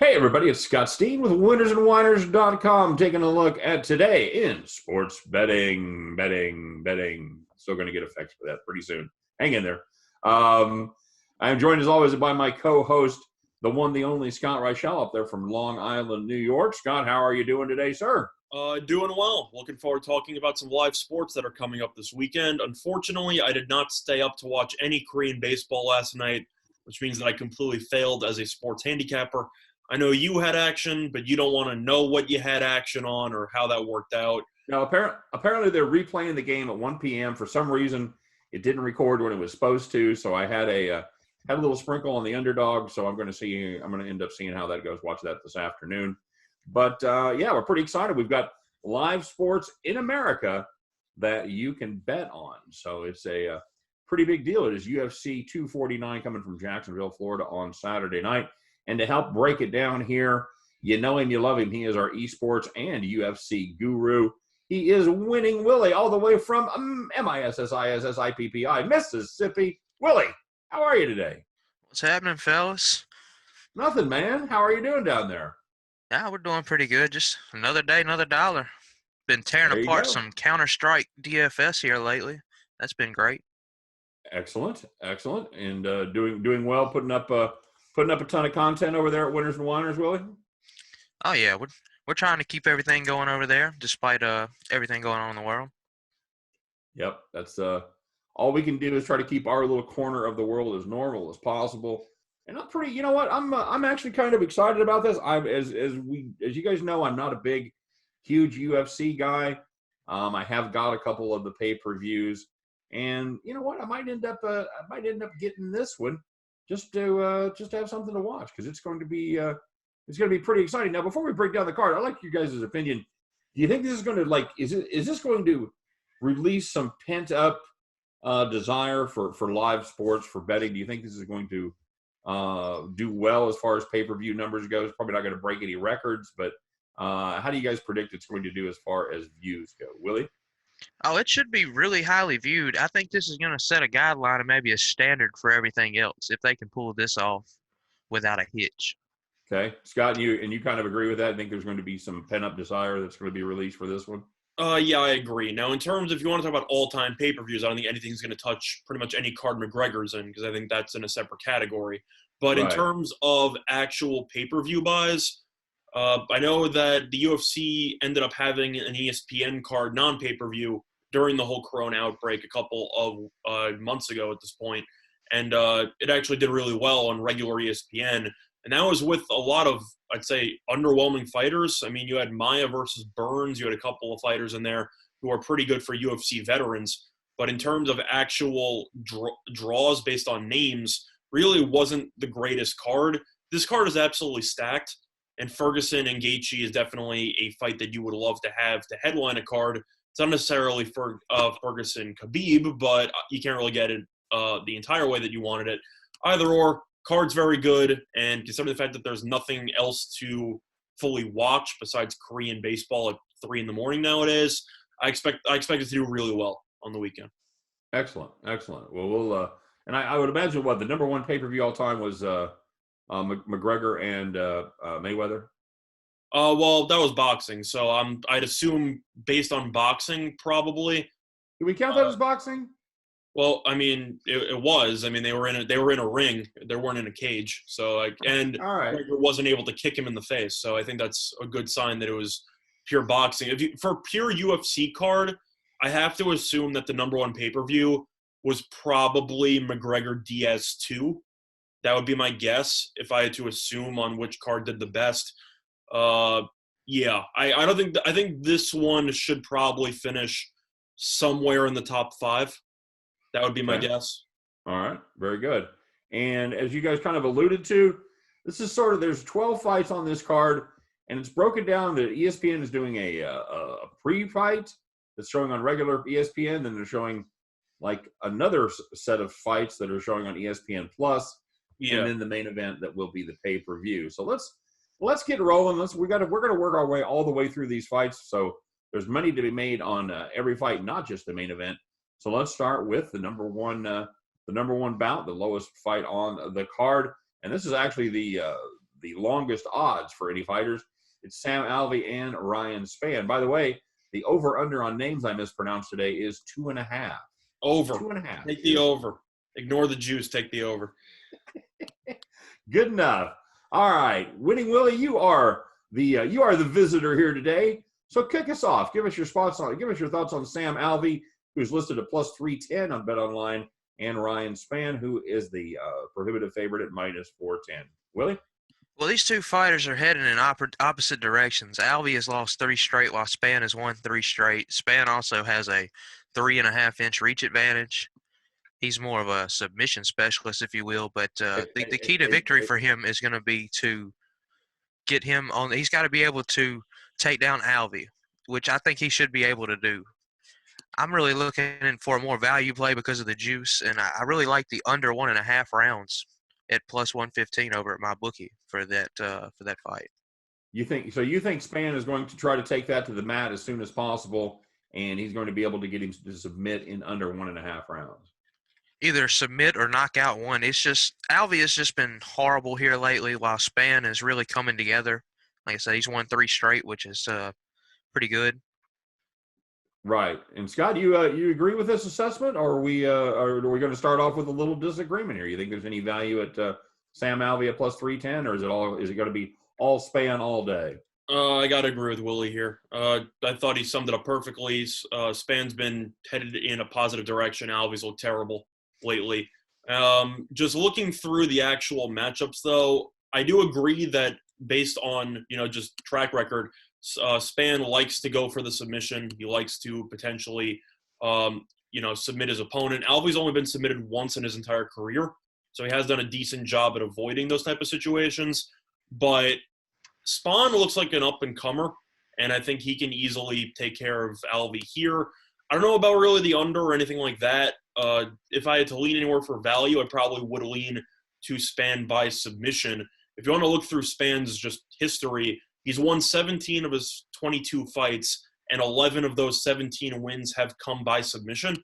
Hey, everybody, it's Scott Steen with winnersandwhiners.com taking a look at today in sports betting. Still going to get effects for that pretty soon. Hang in there. I am joined, as always, by my co-host, the one, the only Scott Reichel up there from Long Island, New York. Scott, how are you doing today, sir? Doing well. Looking forward to talking about some live sports that are coming up this weekend. Unfortunately, I did not stay up to watch any Korean baseball last night, which means that I completely failed as a sports handicapper. I know you had action, but you don't want to know what you had action on or how that worked out. Now, apparently they're replaying the game at 1 p.m. For some reason, it didn't record when it was supposed to, so I had a little sprinkle on the underdog, so I'm going to end up seeing how that goes. Watch that this afternoon. But, yeah, we're pretty excited. We've got live sports in America that you can bet on. So it's a pretty big deal. It is UFC 249 coming from Jacksonville, Florida on Saturday night. And to help break it down here, you know him, you love him. He is our esports and UFC guru. He is Winning Willy, all the way from Mississippi, Mississippi. Willie, how are you today? What's happening, fellas? Nothing, man. How are you doing down there? Yeah, we're doing pretty good. Just another day, another dollar. Been tearing There you apart go. some Counter-Strike DFS here lately. That's been great. Excellent. And doing well, putting up a ton of content over there at Winners and Winers, Willie? Oh yeah, we're trying to keep everything going over there, despite everything going on in the world. Yep, that's all we can do is try to keep our little corner of the world as normal as possible. And I'm pretty, you know what? I'm actually kind of excited about this. As you guys know, I'm not a big, huge UFC guy. I have got a couple of the pay-per-views, and you know what? I might end up getting this one just to have something to watch, because it's going to be pretty exciting. Now, before we break down the card, I'd like your guys' opinion. Do you think this is going to is this going to release some pent up desire for live sports, for betting? Do you think this is going to do well as far as pay-per-view numbers goes? Probably not going to break any records, but how do you guys predict it's going to do as far as views go? Willie? Oh, it should be really highly viewed. I think this is going to set a guideline and maybe a standard for everything else if they can pull this off without a hitch. Okay, Scott, you kind of agree with that? I think there's going to be some pent-up desire that's going to be released for this one? Yeah, I agree. Now, in terms of, if you want to talk about all-time pay-per-views, I don't think anything's going to touch pretty much any card McGregor's in, because I think that's in a separate category. But in Right. terms of actual pay-per-view buys, I know that the UFC ended up having an ESPN card non-pay-per-view during the whole Corona outbreak a couple of months ago at this point, and it actually did really well on regular ESPN. And that was with a lot of, I'd say, underwhelming fighters. I mean, you had Maia versus Burns. You had a couple of fighters in there who are pretty good for UFC veterans. But in terms of actual draws based on names, really wasn't the greatest card. This card is absolutely stacked. And Ferguson and Gaethje is definitely a fight that you would love to have to headline a card. It's not necessarily for Ferguson Khabib, but you can't really get it the entire way that you wanted it. Either or. Card's very good, and considering the fact that there's nothing else to fully watch besides Korean baseball at 3 a.m. nowadays, I expect it to do really well on the weekend. Excellent. Well, we'll and I would imagine what the number one pay-per-view all time was McGregor and Mayweather. Well, that was boxing, so I'd assume based on boxing, probably. Do we count that as boxing? Well, I mean, it was. I mean, they were in a ring. They weren't in a cage. So, and All right. McGregor wasn't able to kick him in the face. So I think that's a good sign that it was pure boxing. For pure UFC card, I have to assume that the number one pay-per-view was probably McGregor Diaz 2. That would be my guess if I had to assume on which card did the best. Yeah, I think this one should probably finish somewhere in the top 5. That would be my guess. All right. Very good. And as you guys kind of alluded to, this is there's 12 fights on this card, and it's broken down that ESPN is doing a pre-fight that's showing on regular ESPN, then they're showing like another set of fights that are showing on ESPN Plus, and then the main event that will be the pay-per-view. So let's get rolling. We're going to work our way all the way through these fights. So there's money to be made on every fight, not just the main event. So let's start with the number one bout, the lowest fight on the card, and this is actually the the longest odds for any fighters. It's Sam Alvey and Ryan Spann. By the way, the over-under on names I mispronounced today is 2.5. Over. 2.5. Take the over. Ignore the juice. Take the over. Good enough. All right, Winning Willy, you are the visitor here today. So kick us off. Give us your thoughts on Sam Alvey, who's listed at plus 310 on BetOnline, and Ryan Spann, who is the prohibitive favorite at minus 410. Willie? Well, these two fighters are heading in opposite directions. Alvey has lost 3 straight, while Spann has won 3 straight. Spann also has a 3.5-inch reach advantage. He's more of a submission specialist, if you will. But the key to victory for him is going to be to get him on. He's got to be able to take down Alvey, which I think he should be able to do. I'm really looking for a more value play because of the juice, and I really like the under 1.5 rounds at plus 115 over at my bookie for that fight. You think Spann is going to try to take that to the mat as soon as possible, and he's going to be able to get him to submit in under 1.5 rounds? Either submit or knock out one. It's just Alvey has just been horrible here lately, while Spann is really coming together. Like I said, he's won 3 straight, which is pretty good. Right. And Scott, you agree with this assessment, or are we going to start off with a little disagreement here? You think there's any value at Sam Alvey at plus 310, or is it going to be all Spann all day? I got to agree with Willie here. I thought he summed it up perfectly. Spann's been headed in a positive direction. Alvey's looked terrible lately. Just looking through the actual matchups, though, I do agree that based on just track record, Spann likes to go for the submission. He likes to potentially submit his opponent. Alvey's only been submitted once in his entire career, so he has done a decent job at avoiding those type of situations. But Spann looks like an up-and-comer, and I think he can easily take care of Alvey here. I don't know about really the under or anything like that. If I had to lean anywhere for value, I probably would lean to Spann by submission. If you want to look through Spann's just history, he's won 17 of his 22 fights, and 11 of those 17 wins have come by submission.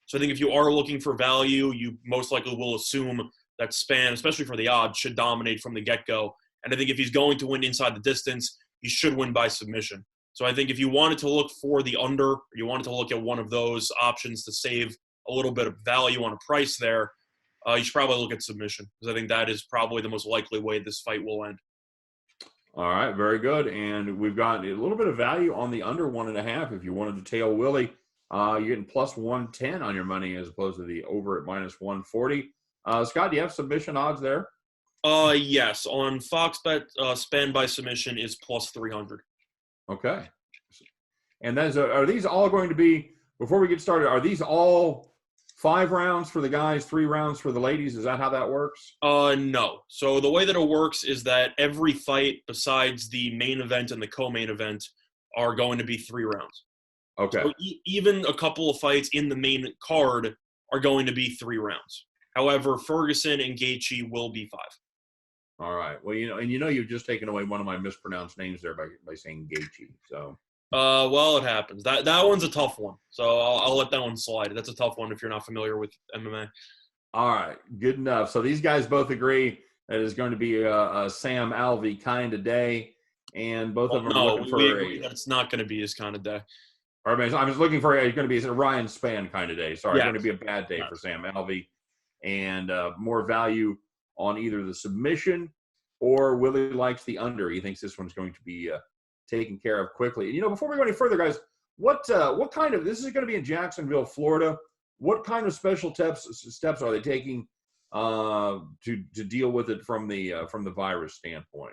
So I think if you are looking for value, you most likely will assume that Spann, especially for the odds, should dominate from the get-go. And I think if he's going to win inside the distance, he should win by submission. So I think if you wanted to look for the under, or you wanted to look at one of those options to save a little bit of value on a price there, you should probably look at submission, because I think that is probably the most likely way this fight will end. All right, very good. And we've got a little bit of value on the under 1.5. If you wanted to tail Willie, you're getting plus 110 on your money as opposed to the over at minus 140. Scott, do you have submission odds there? Yes. On Fox Bet, Spann by submission is plus 300. Okay. And are these all going to be, before we get started, are these all 5 rounds for the guys, 3 rounds for the ladies? Is that how that works? No. So the way that it works is that every fight besides the main event and the co-main event are going to be 3 rounds. Okay. So even a couple of fights in the main card are going to be 3 rounds. However, Ferguson and Gaethje will be 5. All right. Well, you've just taken away one of my mispronounced names there by saying Gaethje. So. Well, it happens. That one's a tough one. So I'll let that one slide. That's a tough one if you're not familiar with MMA. All right. Good enough. So these guys both agree that it's going to be a Sam Alvey kind of day, and both of them are looking for that's not going to be his kind of day. I was looking for it's going to be a Ryan Spann kind of day. Sorry, yes. It's going to be a bad day for Sam Alvey, and more value on either the submission or Willie likes the under. He thinks this one's going to be taken care of quickly. And, before we go any further, guys, what kind of – this is going to be in Jacksonville, Florida. What kind of special steps are they taking to deal with it from the virus standpoint?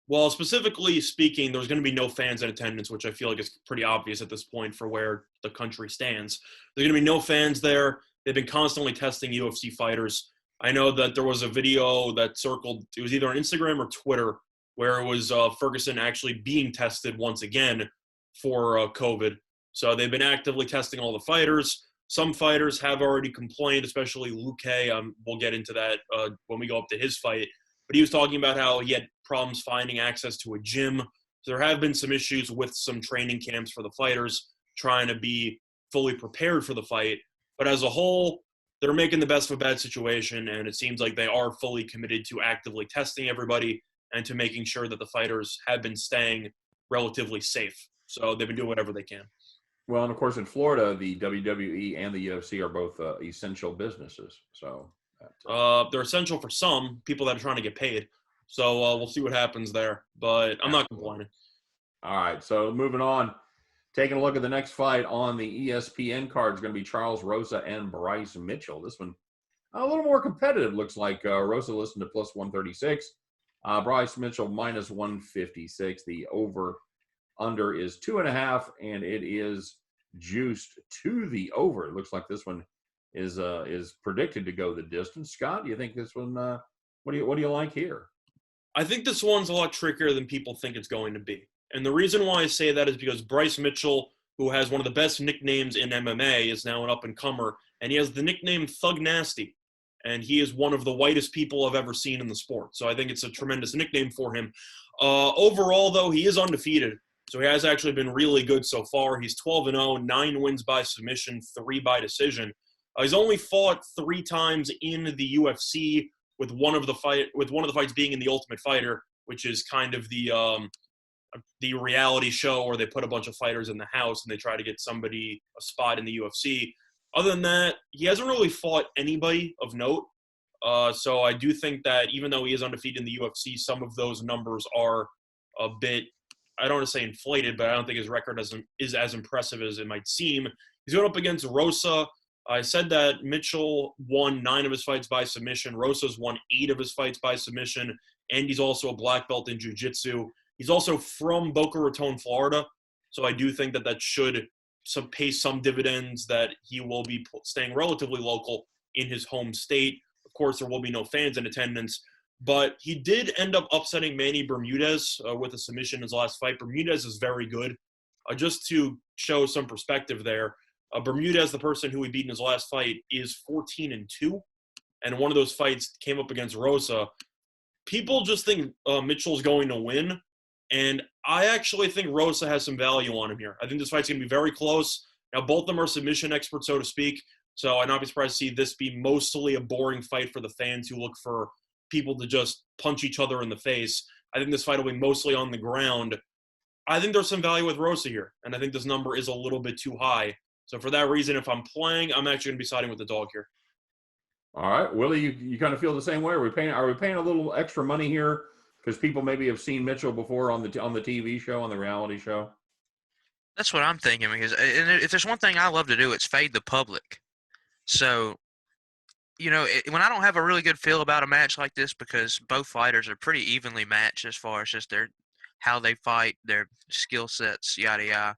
Well, specifically speaking, there's going to be no fans in attendance, which I feel like is pretty obvious at this point for where the country stands. There's going to be no fans there. They've been constantly testing UFC fighters. I know that there was a video that circled – it was either on Instagram or Twitter – where it was Ferguson actually being tested once again for COVID. So they've been actively testing all the fighters. Some fighters have already complained, especially Luque. We'll get into that when we go up to his fight. But he was talking about how he had problems finding access to a gym. So there have been some issues with some training camps for the fighters, trying to be fully prepared for the fight. But as a whole, they're making the best of a bad situation, and it seems like they are fully committed to actively testing everybody and to making sure that the fighters have been staying relatively safe. So they've been doing whatever they can. Well, and of course, in Florida, the WWE and the UFC are both essential businesses. So they're essential for some people that are trying to get paid. So we'll see what happens there. But I'm not complaining. All right. So moving on, taking a look at the next fight on the ESPN card is going to be Charles Rosa and Bryce Mitchell. This one a little more competitive, looks like. Rosa listed to plus 136. Bryce Mitchell minus 156. The over-under is 2.5, and it is juiced to the over. It looks like this one is predicted to go the distance. Scott, do you think this one? What do you like here? I think this one's a lot trickier than people think it's going to be. And the reason why I say that is because Bryce Mitchell, who has one of the best nicknames in MMA, is now an up-and-comer, and he has the nickname Thug Nasty. And he is one of the whitest people I've ever seen in the sport. So I think it's a tremendous nickname for him. Overall, though, he is undefeated. So he has actually been really good so far. He's 12-0, 9 wins by submission, 3 by decision. He's only fought 3 times in the UFC, with one of the fights being in the Ultimate Fighter, which is kind of the reality show where they put a bunch of fighters in the house and they try to get somebody a spot in the UFC. Other than that, he hasn't really fought anybody of note. So I do think that even though he is undefeated in the UFC, some of those numbers are a bit, I don't want to say inflated, but I don't think his record is as impressive as it might seem. He's going up against Rosa. I said that Mitchell won 9 of his fights by submission. Rosa's won 8 of his fights by submission, and he's also a black belt in jiu-jitsu. He's also from Boca Raton, Florida, so I do think that should pay some dividends, that he will be staying relatively local in his home state. Of course, there will be no fans in attendance, but he did end up upsetting Manny Bermudez with a submission in his last fight. Bermudez is very good. Just to show some perspective there, Bermudez, the person who he beat in his last fight, is 14-2, and one of those fights came up against Rosa. People just think Mitchell's going to win, and I actually think Rosa has some value on him here. I think this fight's going to be very close. Now, both of them are submission experts, so to speak, so I'd not be surprised to see this be mostly a boring fight for the fans who look for people to just punch each other in the face. I think this fight will be mostly on the ground. I think there's some value with Rosa here, and I think this number is a little bit too high. So for that reason, if I'm playing, I'm actually going to be siding with the dog here. All right, Willie, you kind of feel the same way? Are we paying a little extra money here because people maybe have seen Mitchell before on the TV show, on the reality show? That's what I'm thinking, because if there's one thing I love to do, it's fade the public. So, when I don't have a really good feel about a match like this, because both fighters are pretty evenly matched as far as just how they fight, their skill sets, yada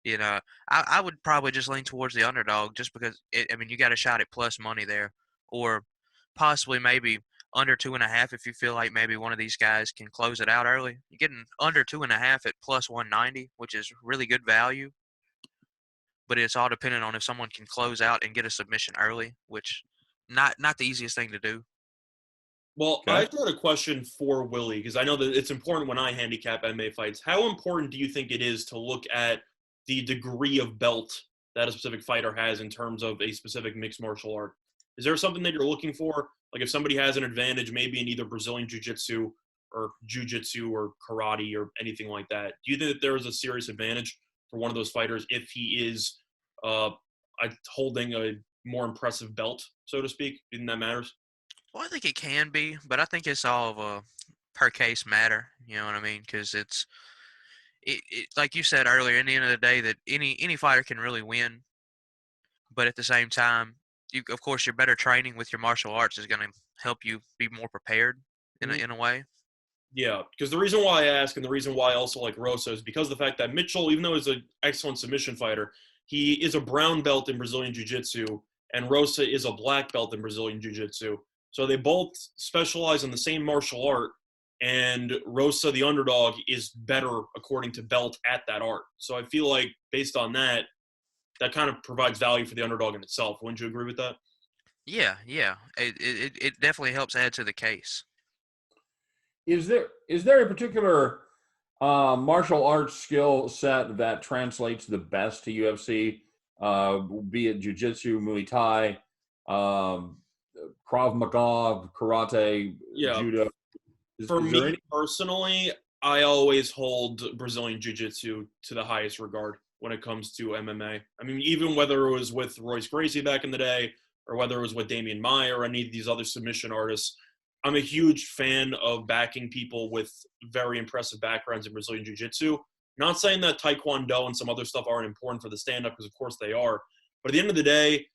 yada. I would probably just lean towards the underdog, just because you got a shot at plus money there, or possibly maybe under 2.5 if you feel like maybe one of these guys can close it out early. You're getting under 2.5 at plus 190, which is really good value. But it's all dependent on if someone can close out and get a submission early, which not the easiest thing to do. Well, okay. I actually had a question for Willie, because I know that it's important when I handicap MMA fights. How important do you think it is to look at the degree of belt that a specific fighter has in terms of a specific mixed martial art? Is there something that you're looking for? Like if somebody has an advantage maybe in either Brazilian Jiu-Jitsu or Jiu-Jitsu or karate or anything like that, do you think that there is a serious advantage for one of those fighters if he is holding a more impressive belt, so to speak? Do you think that matters? Well, I think it can be, but I think it's all of a per case matter. You know what I mean? Because it's like you said earlier, in the end of the day, that any fighter can really win. But at the same time, of course, your better training with your martial arts is going to help you be more prepared in a way. Yeah, because the reason why I ask, and the reason why I also like Rosa, is because of the fact that Mitchell, even though he's an excellent submission fighter, he is a brown belt in Brazilian Jiu-Jitsu, and Rosa is a black belt in Brazilian Jiu-Jitsu. So they both specialize in the same martial art, and Rosa, the underdog, is better according to belt at that art. So I feel like based on that, that kind of provides value for the underdog in itself. Wouldn't you agree with that? Yeah. It definitely helps add to the case. Is there a particular martial arts skill set that translates the best to UFC, be it jiu-jitsu, Muay Thai, Krav Maga, karate, judo? For Is there me any? personally, I always hold Brazilian Jiu-Jitsu to the highest regard when it comes to MMA. I mean, even whether it was with Royce Gracie back in the day or whether it was with Damian Maia or any of these other submission artists, I'm a huge fan of backing people with very impressive backgrounds in Brazilian Jiu-Jitsu. Not saying that Taekwondo and some other stuff aren't important for the stand-up, because of course they are. But at the end of the day,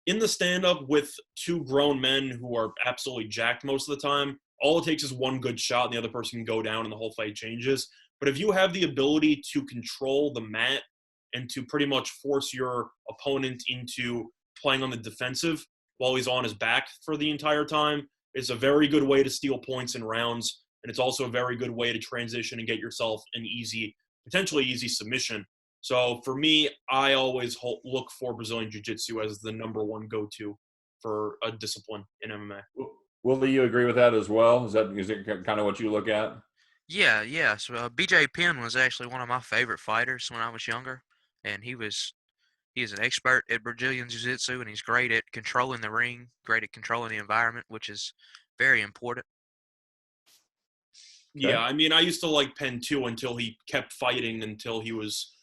in the stand-up with two grown men who are absolutely jacked most of the time, all it takes is one good shot and the other person can go down and the whole fight changes. But if you have the ability to control the mat and to pretty much force your opponent into playing on the defensive while he's on his back for the entire time, it's a very good way to steal points in rounds. And it's also a very good way to transition and get yourself an easy, potentially easy submission. So for me, I always look for Brazilian Jiu-Jitsu as the number one go-to for a discipline in MMA. Will you agree with that as well? Is it kind of what you look at? Yeah, yeah. So BJ Penn was actually one of my favorite fighters when I was younger, and he is an expert at Brazilian Jiu-Jitsu, and he's great at controlling the ring, great at controlling the environment, which is very important. Yeah, Okay. I mean, I used to like Penn too until he kept fighting until he was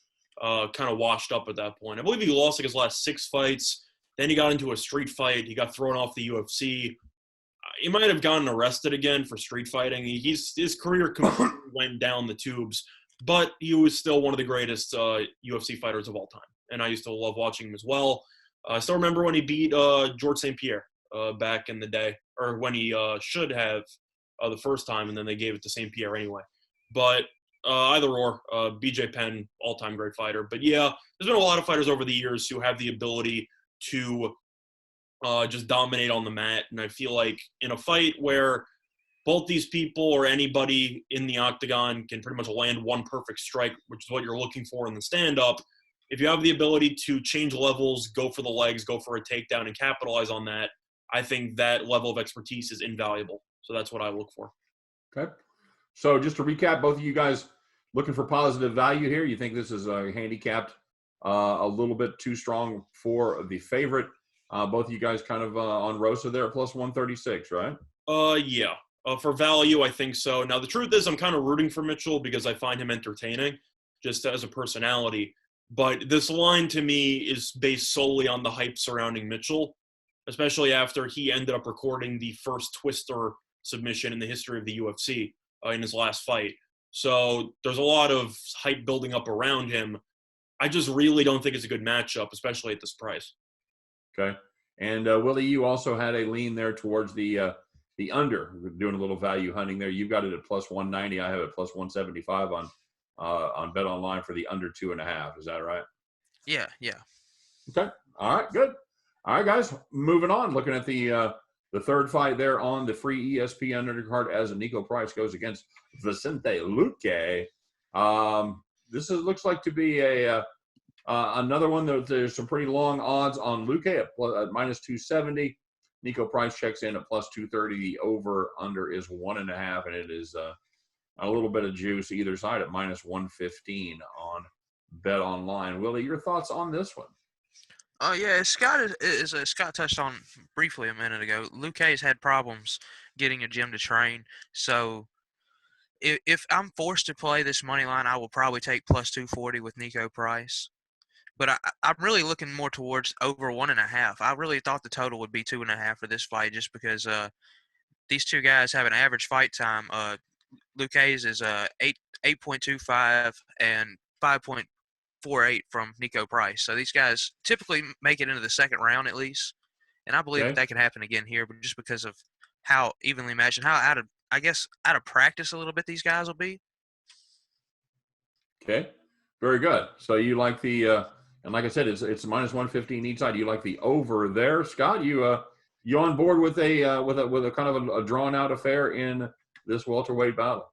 kind of washed up at that point. I believe he lost like his last 6 fights. Then he got into a street fight. He got thrown off the UFC. He might have gotten arrested again for street fighting. His career completely went down the tubes, but he was still one of the greatest UFC fighters of all time. And I used to love watching him as well. I still remember when he beat George St. Pierre back in the day, or when he should have the first time, and then they gave it to St. Pierre anyway. But either or, BJ Penn, all-time great fighter. But yeah, there's been a lot of fighters over the years who have the ability to just dominate on the mat. And I feel like in a fight where both these people or anybody in the octagon can pretty much land one perfect strike, which is what you're looking for in the stand-up, if you have the ability to change levels, go for the legs, go for a takedown, and capitalize on that, I think that level of expertise is invaluable. So that's what I look for. Okay. So just to recap, both of you guys looking for positive value here. You think this is handicapped a little bit too strong for the favorite. Both of you guys kind of on Rosa there at plus 136, right? Yeah. For value, I think so. Now, the truth is I'm kind of rooting for Mitchell because I find him entertaining just as a personality. But this line to me is based solely on the hype surrounding Mitchell, especially after he ended up recording the first Twister submission in the history of the UFC in his last fight. So there's a lot of hype building up around him. I just really don't think it's a good matchup, especially at this price. Okay. And Willie, you also had a lean there towards the under. We're doing a little value hunting there. You've got it at plus 190. I have it plus 175 on Bet Online for the under 2.5. Is that right? Yeah, yeah. Okay. All right. Good. All right, guys. Moving on. Looking at the third fight there on the free ESPN undercard as Nico Price goes against Vicente Luque. Looks like to be another one that there's some pretty long odds on Luque at minus 270. Nico Price checks in at plus 230. The over under is 1.5, and it is a little bit of juice either side at minus 115 on Bet Online. Willie, your thoughts on this one? Yeah, Scott Scott touched on briefly a minute ago. Luque's had problems getting a gym to train, so if I'm forced to play this money line, I will probably take plus 240 with Nico Price. But I'm really looking more towards over 1.5. I really thought the total would be 2.5 for this fight, just because these two guys have an average fight time. Luque's is 8.25 and 5.48 from Nico Price. So these guys typically make it into the second round at least, and I believe that can happen again here. But just because of how evenly matched and how out of practice a little bit these guys will be. Okay, very good. So you like the and like I said, it's minus 115 each side. You like the over there, Scott? You on board with a kind of a drawn out affair in this welterweight battle?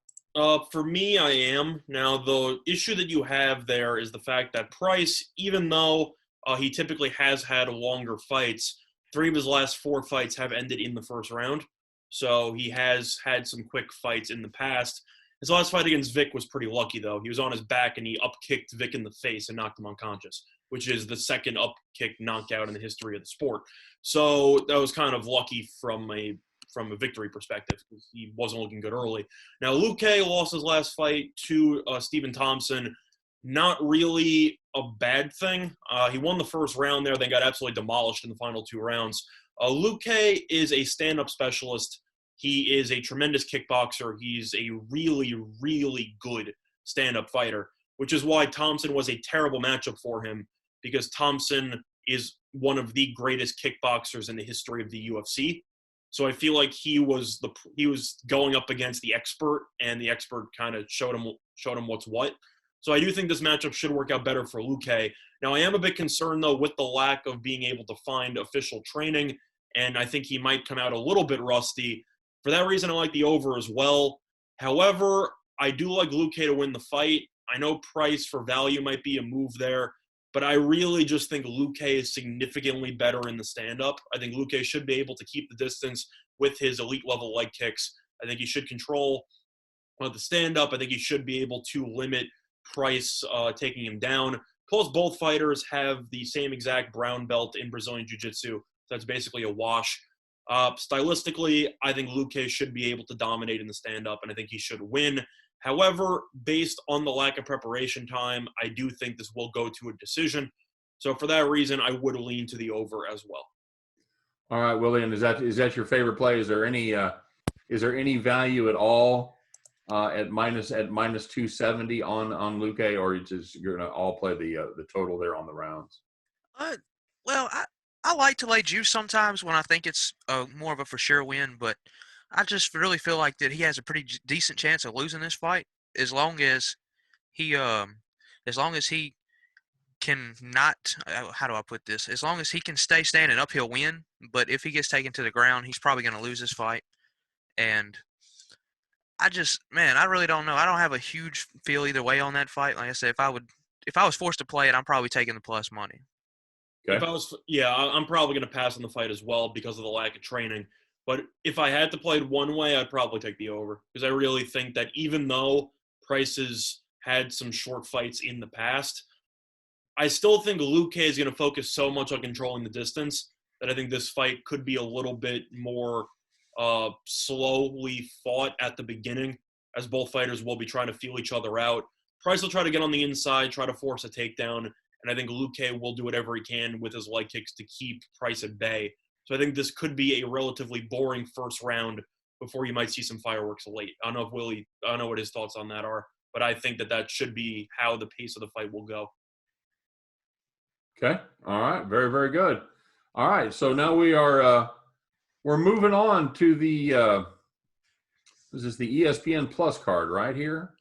For me, I am. Now, the issue that you have there is the fact that Price, even though he typically has had longer fights, 3 of his last 4 fights have ended in the first round. So he has had some quick fights in the past. His last fight against Vic was pretty lucky, though. He was on his back and he up-kicked Vic in the face and knocked him unconscious, which is the second up-kick knockout in the history of the sport. So that was kind of lucky from a from a victory perspective because he wasn't looking good early. Now, Luque lost his last fight to Stephen Thompson. Not really a bad thing. He won the first round there, then got absolutely demolished in the final 2 rounds. Luque is a stand-up specialist. He is a tremendous kickboxer. He's a really, really good stand-up fighter, which is why Thompson was a terrible matchup for him, because Thompson is one of the greatest kickboxers in the history of the UFC. So I feel like he was going up against the expert, and the expert kind of showed him what's what. So I do think this matchup should work out better for Luque. Now, I am a bit concerned, though, with the lack of being able to find official training, and I think he might come out a little bit rusty. For that reason, I like the over as well. However, I do like Luque to win the fight. I know price for value might be a move there, but I really just think Luque is significantly better in the stand-up. I think Luque should be able to keep the distance with his elite-level leg kicks. I think he should control the stand-up. I think he should be able to limit Price taking him down. Plus, both fighters have the same exact brown belt in Brazilian Jiu-Jitsu. So that's basically a wash. Stylistically, I think Luque should be able to dominate in the stand-up, and I think he should win. However, based on the lack of preparation time, I do think this will go to a decision. So for that reason, I would lean to the over as well. All right, William, is that your favorite play? Is there any value at all at minus 270 on Luque, or you're gonna all play the total there on the rounds? Well, I like to lay juice sometimes when I think it's more of a for sure win, but I just really feel like that he has a pretty decent chance of losing this fight as long as he can not, how do I put this? As long as he can stay standing up, he'll win. But if he gets taken to the ground, he's probably going to lose this fight. And I really don't know. I don't have a huge feel either way on that fight. Like I said, if I was forced to play it, I'm probably taking the plus money. Okay. I'm probably going to pass on the fight as well because of the lack of training. But if I had to play it one way, I'd probably take the over, because I really think that even though Price has had some short fights in the past, I still think Luque is going to focus so much on controlling the distance that I think this fight could be a little bit more slowly fought at the beginning, as both fighters will be trying to feel each other out. Price will try to get on the inside, try to force a takedown, and I think Luque will do whatever he can with his leg kicks to keep Price at bay. So I think this could be a relatively boring first round before you might see some fireworks late. I don't know what his thoughts on that are, but I think that should be how the pace of the fight will go. Okay. All right. Very, very good. All right. So now we're moving on to the this is the ESPN Plus card right here.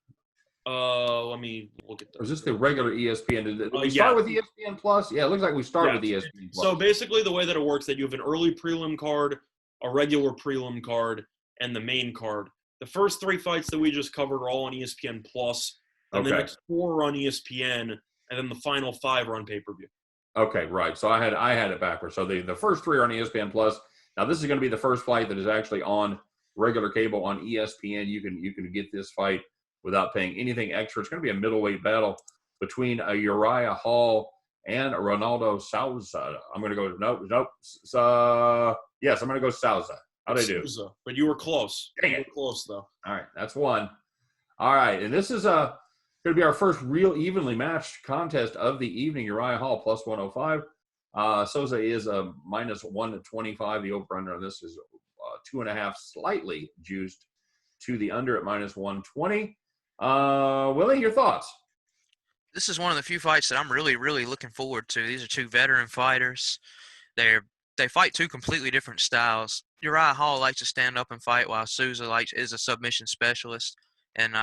Let me look at that. Or is this the regular ESPN? Did we start with ESPN Plus? Yeah, it looks like we started with ESPN Plus. So basically the way that it works, that you have an early prelim card, a regular prelim card, and the main card. The first 3 fights that we just covered are all on ESPN Plus. Then the next 4 are on ESPN, and then the final 5 are on pay-per-view. Okay, right. So I had it backwards. So the first 3 are on ESPN Plus. Now this is going to be the first fight that is actually on regular cable on ESPN. You can get this fight without paying anything extra. It's going to be a middleweight battle between Uriah Hall and Ronaldo Souza. I'm going to go yes, I'm going to go Souza. How'd I do? Souza, but you were close. Dang it. You were close though. All right, that's one. All right, and this is going to be our first real evenly matched contest of the evening. Uriah Hall plus 105. Souza is a minus 125. The over-under on this is 2.5, slightly juiced to the under at minus 120. Willie, your thoughts? This is one of the few fights that I'm really, really looking forward to. These are 2 veteran fighters. They fight 2 completely different styles. Uriah Hall likes to stand up and fight, while Souza is a submission specialist. And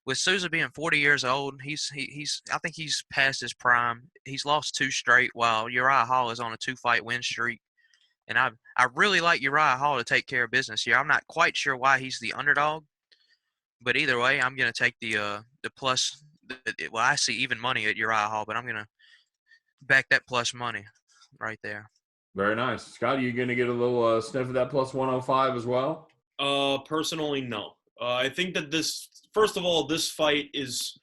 with Souza being 40 years old, I think he's past his prime. He's lost 2 straight, while Uriah Hall is on a 2-fight win streak. And I really like Uriah Hall to take care of business here. I'm not quite sure why he's the underdog, but either way, I'm going to take the plus. Well, I see even money at Uriah Hall, but I'm going to back that plus money right there. Very nice. Scott, are you going to get a little sniff of that plus 105 as well? Personally, no. I think that first of all, this fight is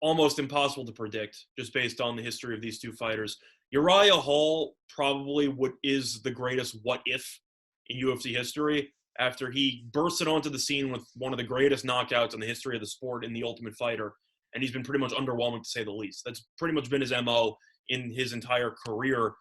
almost impossible to predict just based on the history of these 2 fighters. Uriah Hall probably is the greatest what if in UFC history. after he bursted onto the scene with one of the greatest knockouts in the history of the sport in The Ultimate Fighter, and he's been pretty much underwhelming to say the least. That's pretty much been his MO in his entire career.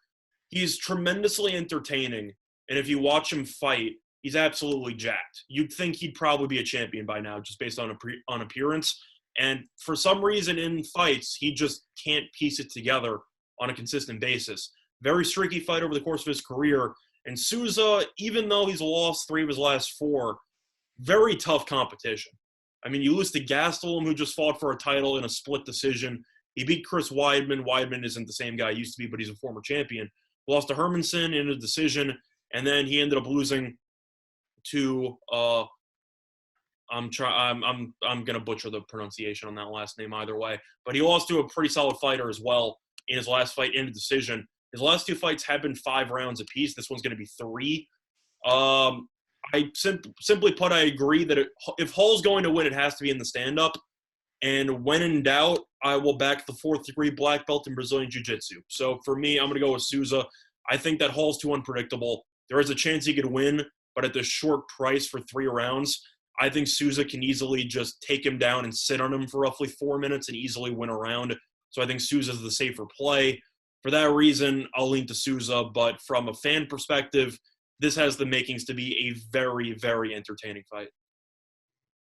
He's tremendously entertaining, and if you watch him fight, he's absolutely jacked. You'd think he'd probably be a champion by now just based on appearance, and for some reason in fights, he just can't piece it together on a consistent basis. Very streaky fight over the course of his career, and Souza, even though he's lost 3 of his last 4, very tough competition. I mean, you lose to Gastelum, who just fought for a title in a split decision. He beat Chris Weidman. Weidman isn't the same guy he used to be, but he's a former champion. Lost to Hermanson in a decision, and then he ended up losing to I'm gonna butcher the pronunciation on that last name either way, but he lost to a pretty solid fighter as well in his last fight in a decision. His last 2 fights have been 5 rounds apiece. This one's going to be 3. I simply put, I agree that if Hall's going to win, it has to be in the stand-up. And when in doubt, I will back the 4th-degree black belt in Brazilian Jiu-Jitsu. So for me, I'm going to go with Souza. I think that Hall's too unpredictable. There is a chance he could win, but at this short price for 3 rounds, I think Souza can easily just take him down and sit on him for roughly 4 minutes and easily win a round. So I think Souza's the safer play. For that reason, I'll lean to Souza, but from a fan perspective, this has the makings to be a very, very entertaining fight.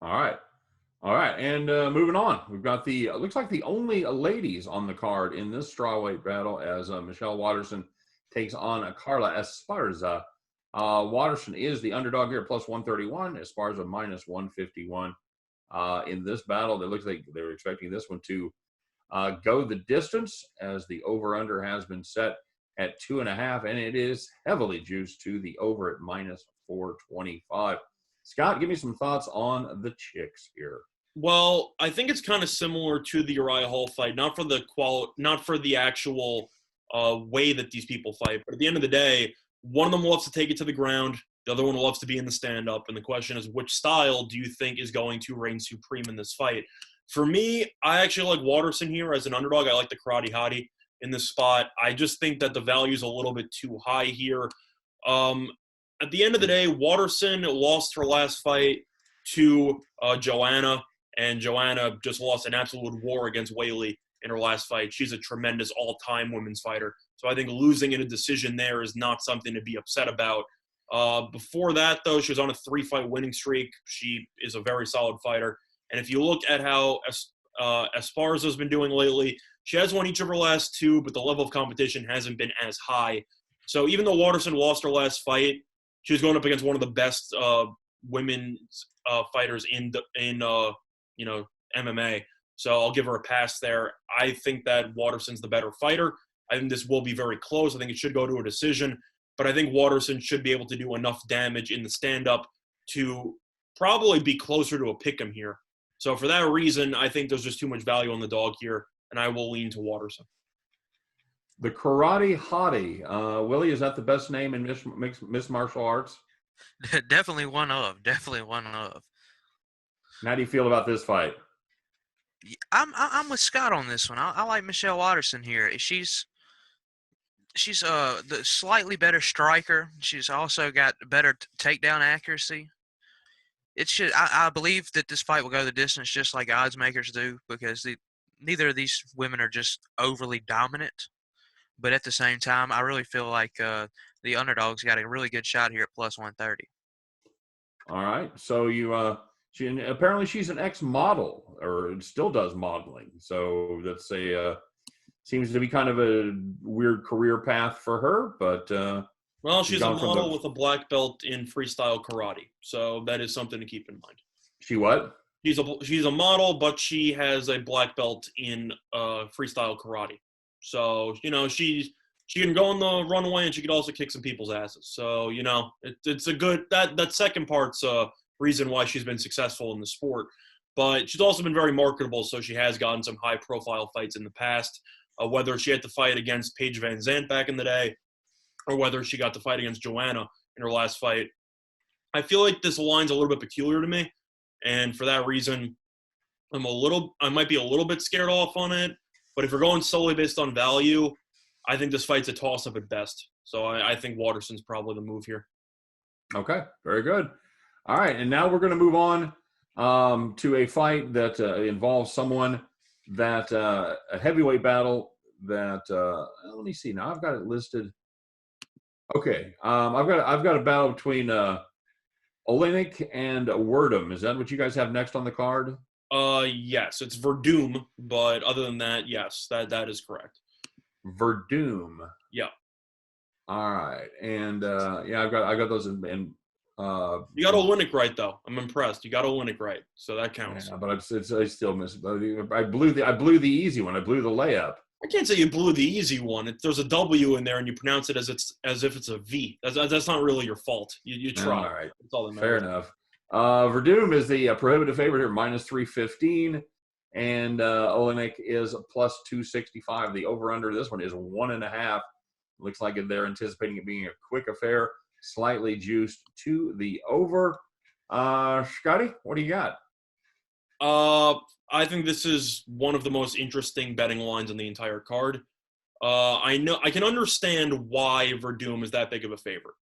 All right, and moving on, we've got looks like the only ladies on the card in this strawweight battle as Michelle Waterson takes on Carla Esparza. Waterson is the underdog here, plus 131, Esparza minus 151. In this battle, it looks like they were expecting this one to go the distance, as the over-under has been set at 2.5, and it is heavily juiced to the over at minus 425. Scott, give me some thoughts on the chicks here. Well, I think it's kind of similar to the Uriah Hall fight, not for the actual way that these people fight, but at the end of the day, one of them loves to take it to the ground, the other one loves to be in the stand-up, and the question is, which style do you think is going to reign supreme in this fight? For me, I actually like Waterson here as an underdog. I like the karate hottie in this spot. I just think that the value is a little bit too high here. At the end of the day, Waterson lost her last fight to Joanna, and Joanna just lost an absolute war against Whaley in her last fight. She's a tremendous all-time women's fighter. So I think losing in a decision there is not something to be upset about. Before that, though, she was on a 3-fight winning streak. She is a very solid fighter. And if you look at how Esparza's been doing lately, she has won each of her last 2, but the level of competition hasn't been as high. So even though Waterson lost her last fight, she was going up against one of the best women's fighters in MMA. So I'll give her a pass there. I think that Waterson's the better fighter. I think this will be very close. I think it should go to a decision. But I think Waterson should be able to do enough damage in the stand-up to probably be closer to a pick'em here. So for that reason, I think there's just too much value on the dog here, and I will lean to Waterson. The karate hottie. Willie, is that the best name in Miss Martial Arts? Definitely one of. How do you feel about this fight? I'm with Scott on this one. I like Michelle Waterson here. She's the slightly better striker. She's also got better takedown accuracy. I believe that this fight will go the distance, just like odds makers do, because neither of these women are just overly dominant. But at the same time, I really feel like the underdog's got a really good shot here at plus 130. All right. So apparently she's an ex-model, or still does modeling. So that's seems to be kind of a weird career path for her, but well, she's a model with a black belt in freestyle karate, so that is something to keep in mind. She what? She's a model, but she has a black belt in freestyle karate. So she can go on the runway, and she could also kick some people's asses. So it's a good that second part's reason why she's been successful in the sport. But she's also been very marketable, so she has gotten some high-profile fights in the past. Whether she had to fight against Paige Van Zandt back in the day, or whether she got to fight against Joanna in her last fight. I feel like this line's a little bit peculiar to me, and for that reason, I might be a little bit scared off on it, but if we're going solely based on value, I think this fight's a toss-up at best. So I think Waterson's probably the move here. Okay, very good. All right, and now we're going to move on to a fight that involves someone that a heavyweight battle that let me see. Now I've got it listed. Okay, I've got a battle between Olenek and Werdum. Is that what you guys have next on the card? Yes, it's Verdum, but other than that, yes, that is correct. Verdum. Yeah. All right, and yeah, I got those in you got Olenek right though. I'm impressed. You got Olenek right, so that counts. Yeah, but I still miss. I blew the easy one. I blew the layup. I can't say you blew the easy one. There's a W in there, and you pronounce it as if it's a V. That's not really your fault. You try. All right, that's all that fair enough. Verdum is the prohibitive favorite here, minus 315, and Olenek is plus 265. The over under this one is 1.5. Looks like they're anticipating it being a quick affair, slightly juiced to the over. Scotty, what do you got? I think this is one of the most interesting betting lines on the entire card. I can understand why Verdum is that big of a favorite.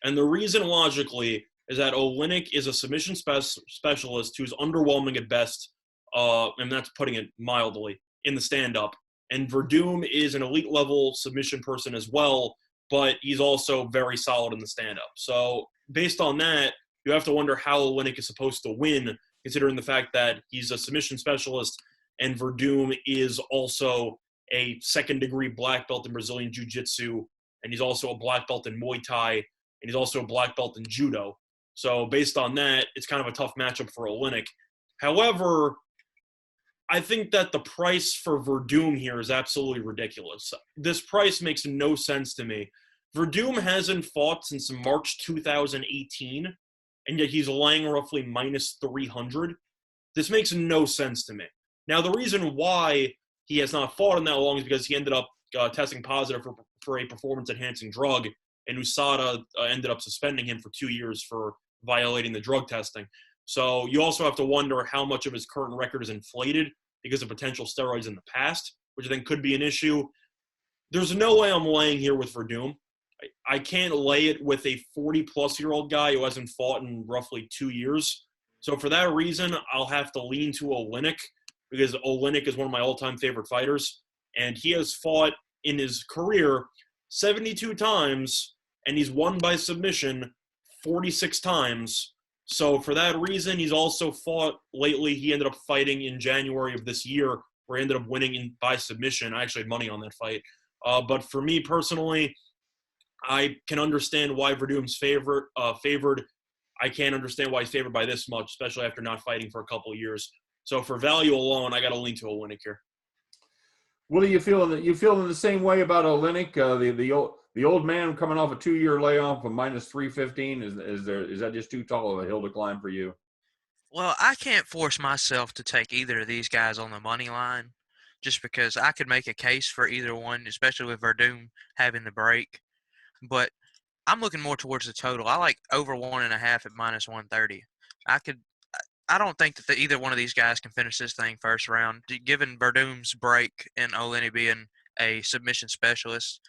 And the reason logically is that Olenek is a submission specialist who's underwhelming at best, and that's putting it mildly, in the stand-up. And Verdum is an elite level submission person as well, but he's also very solid in the stand-up. So based on that, you have to wonder how Olenek is supposed to win, considering the fact that he's a submission specialist and Verdum is also a second-degree black belt in Brazilian Jiu-Jitsu, and he's also a black belt in Muay Thai, and he's also a black belt in Judo. So based on that, it's kind of a tough matchup for Olenek. However, I think that the price for Verdum here is absolutely ridiculous. This price makes no sense to me. Verdum hasn't fought since March 2018, and yet he's laying roughly minus 300. This makes no sense to me. Now, the reason why he has not fought in that long is because he ended up testing positive for a performance-enhancing drug, and USADA ended up suspending him for 2 years for violating the drug testing. So you also have to wonder how much of his current record is inflated because of potential steroids in the past, which I think could be an issue. There's no way I'm laying here with Verdum. I can't lay it with a 40-plus-year-old guy who hasn't fought in roughly 2 years. So for that reason, I'll have to lean to Olenek because Olenek is one of my all-time favorite fighters. And he has fought in his career 72 times, and he's won by submission 46 times. So for that reason, he's also fought lately. He ended up fighting in January of this year, where he ended up winning by submission. I actually had money on that fight. But for me personally, I can understand why Verdum's favored. I can't understand why he's favored by this much, especially after not fighting for a couple of years. So for value alone, I got to lean to Olenek here. What are you feeling? You feeling the same way about Olenek? The old man coming off a 2-year layoff of minus 315. Is that just too tall of a hill to climb for you? Well, I can't force myself to take either of these guys on the money line, just because I could make a case for either one, especially with Verdum having the break. But I'm looking more towards the total. I like over 1.5 at minus 130. I don't think that either one of these guys can finish this thing first round. Given Verdum's break and Olenek being a submission specialist,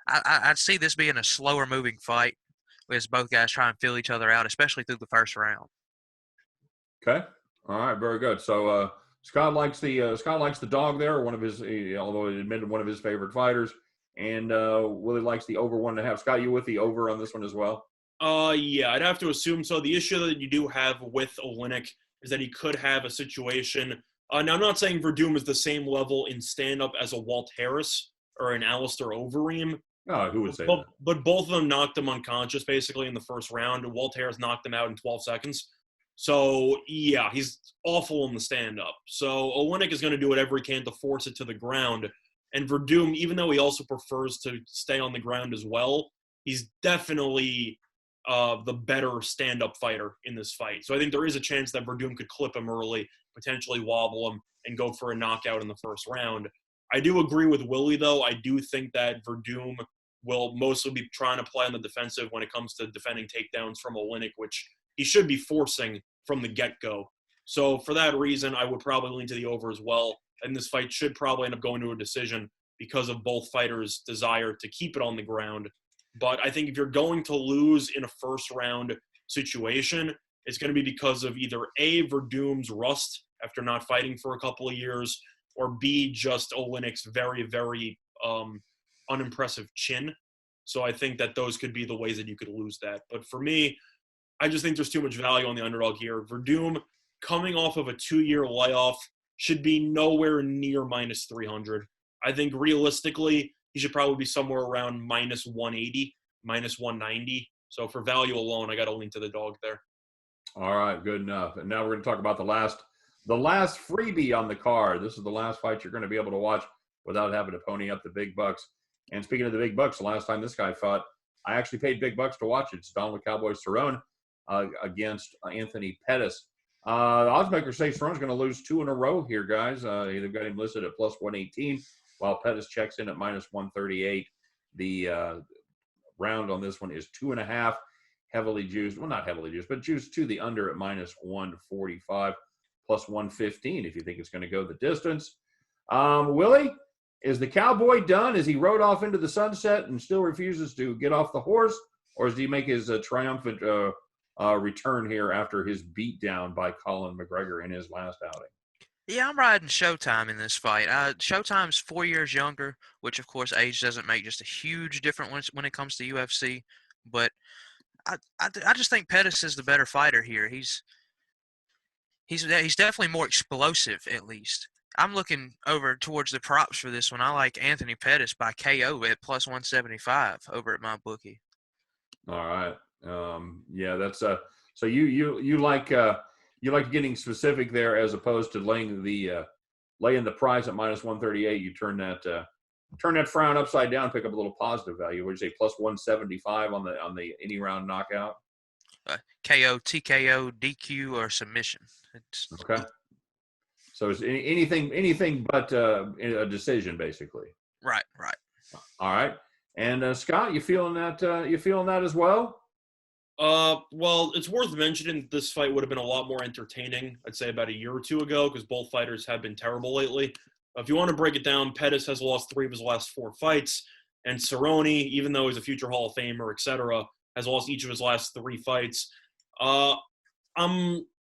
I'd see this being a slower moving fight as both guys try and feel each other out, especially through the first round. Okay. All right. Very good. So Scott likes the dog there, one of his, although he admitted one of his favorite fighters. And Willie likes the over 1.5. Scott, you with the over on this one as well? Yeah, I'd have to assume so. The issue that you do have with Olenek is that he could have a situation. Now, I'm not saying Verdum is the same level in stand-up as a Walt Harris or an Alistair Overeem. Oh, who would say that? But both of them knocked him unconscious, basically, in the first round. Walt Harris knocked him out in 12 seconds. So, yeah, he's awful in the stand-up. So Olenek is going to do whatever he can to force it to the ground. And Verdum, even though he also prefers to stay on the ground as well, he's definitely the better stand-up fighter in this fight. So I think there is a chance that Verdum could clip him early, potentially wobble him, and go for a knockout in the first round. I do agree with Willie, though. I do think that Verdum will mostly be trying to play on the defensive when it comes to defending takedowns from Olenek, which he should be forcing from the get-go. So for that reason, I would probably lean to the over as well. And this fight should probably end up going to a decision because of both fighters' desire to keep it on the ground. But I think if you're going to lose in a first-round situation, it's going to be because of either A, Verdum's rust after not fighting for a couple of years, or B, just Olynyk's very, very unimpressive chin. So I think that those could be the ways that you could lose that. But for me, I just think there's too much value on the underdog here. Verdum, coming off of a 2-year layoff, should be nowhere near minus 300. I think realistically, he should probably be somewhere around minus 180, minus 190. So for value alone, I got to lean to the dog there. All right, good enough. And now we're going to talk about the last freebie on the card. This is the last fight you're going to be able to watch without having to pony up the big bucks. And speaking of the big bucks, the last time this guy fought, I actually paid big bucks to watch it. It's Donald Cowboy Cerrone against Anthony Pettis. The oddsmakers say Cerrone's going to lose 2 in a row here, guys. They've got him listed at plus 118, while Pettis checks in at minus 138. The round on this one is 2.5, heavily juiced. Well, not heavily juiced, but juiced to the under at minus 145, plus 115 if you think it's going to go the distance. Willie, is the Cowboy done? Is he rode off into the sunset and still refuses to get off the horse? Or does he make his triumphant return here after his beatdown by Colin McGregor in his last outing? Yeah, I'm riding Showtime in this fight. Showtime's 4 years younger, which, of course, age doesn't make just a huge difference when it comes to UFC. But I just think Pettis is the better fighter here. He's definitely more explosive, at least. I'm looking over towards the props for this one. I like Anthony Pettis by KO at plus 175 over at my bookie. All right. Yeah, that's so you like getting specific there as opposed to laying the price at minus 138. You turn that frown upside down, pick up a little positive value. Would you say plus 175 on the any round knockout? KO, TKO, DQ, or submission. Okay. So it's anything but a decision, basically. Right. All right. And Scott, you feeling that? You feeling that as well? Well, it's worth mentioning this fight would have been a lot more entertaining, I'd say about a year or two ago, because both fighters have been terrible lately. If you want to break it down, Pettis has lost 3 of his last 4 fights, and Cerrone, even though he's a future Hall of Famer, etc., has lost each of his last 3 fights.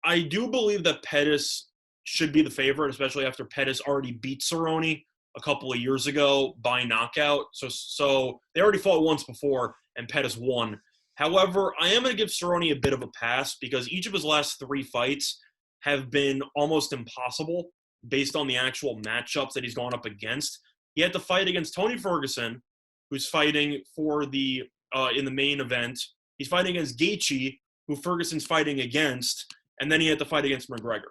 I do believe that Pettis should be the favorite, especially after Pettis already beat Cerrone a couple of years ago by knockout. So they already fought once before, and Pettis won. However, I am going to give Cerrone a bit of a pass because each of his last 3 fights have been almost impossible based on the actual matchups that he's gone up against. He had to fight against Tony Ferguson, who's fighting for the in the main event. He's fighting against Gaethje, who Ferguson's fighting against, and then he had to fight against McGregor.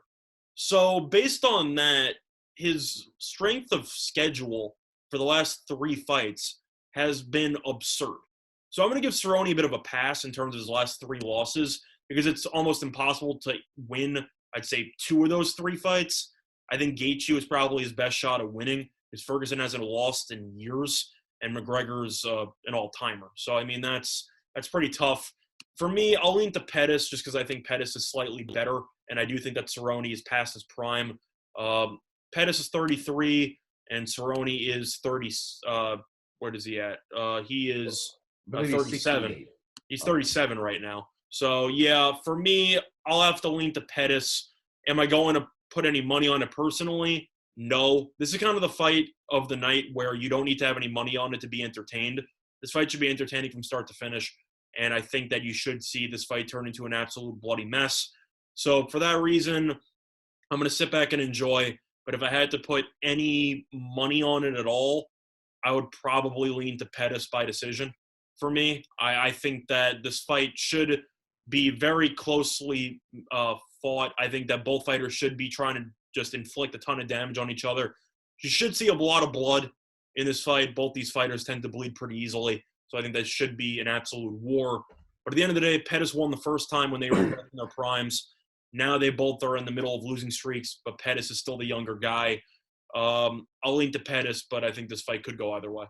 So based on that, his strength of schedule for the last 3 fights has been absurd. So I'm going to give Cerrone a bit of a pass in terms of his last 3 losses because it's almost impossible to win, I'd say, 2 of those 3 fights. I think Gaethje is probably his best shot at winning because Ferguson hasn't lost in years, and McGregor's an all-timer. So, I mean, that's pretty tough. For me, I'll lean to Pettis just because I think Pettis is slightly better, and I do think that Cerrone is past his prime. Pettis is 33, and Cerrone is 30. What is he at? He is 37. He's 37 right now. So, yeah, for me, I'll have to lean to Pettis. Am I going to put any money on it personally? No. This is kind of the fight of the night where you don't need to have any money on it to be entertained. This fight should be entertaining from start to finish, and I think that you should see this fight turn into an absolute bloody mess. So for that reason, I'm going to sit back and enjoy. But if I had to put any money on it at all, I would probably lean to Pettis by decision. For me, I think that this fight should be very closely fought. I think that both fighters should be trying to just inflict a ton of damage on each other. You should see a lot of blood in this fight. Both these fighters tend to bleed pretty easily. So I think that should be an absolute war. But at the end of the day, Pettis won the first time when they were in their primes. Now they both are in the middle of losing streaks, but Pettis is still the younger guy. I'll lean to Pettis, but I think this fight could go either way.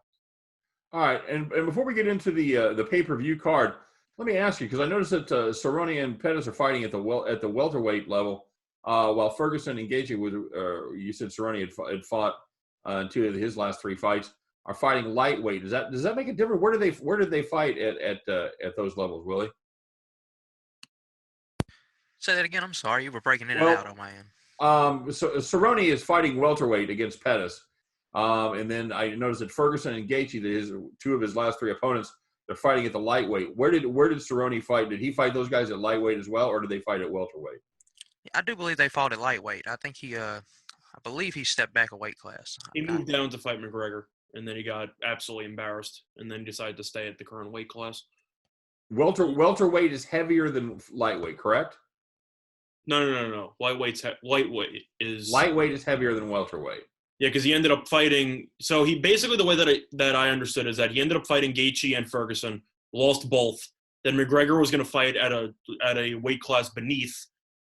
All right, and before we get into the pay-per-view card, let me ask you, because I noticed that Cerrone and Pettis are fighting at the welterweight level, while Ferguson and Gaethje, you said Cerrone had fought in 2 of his last 3 fights, are fighting lightweight. Does that make a difference? Where did they fight at those levels, Willie? Say that again. I'm sorry. You were breaking in and Well, out on my end. So Cerrone is fighting welterweight against Pettis. And then I noticed that Ferguson and Gaethje, two of his last three opponents, they're fighting at the lightweight. Where did Cerrone fight? Did he fight those guys at lightweight as well, or did they fight at welterweight? I do believe they fought at lightweight. I think I believe he stepped back a weight class. He moved down to fight McGregor, and then he got absolutely embarrassed, and then decided to stay at the current weight class. Welterweight is heavier than lightweight, correct? No. Lightweight is heavier than welterweight. Yeah, because he ended up fighting. So he basically, the way that I understood is that he ended up fighting Gaethje and Ferguson, lost both. Then McGregor was going to fight at a weight class beneath,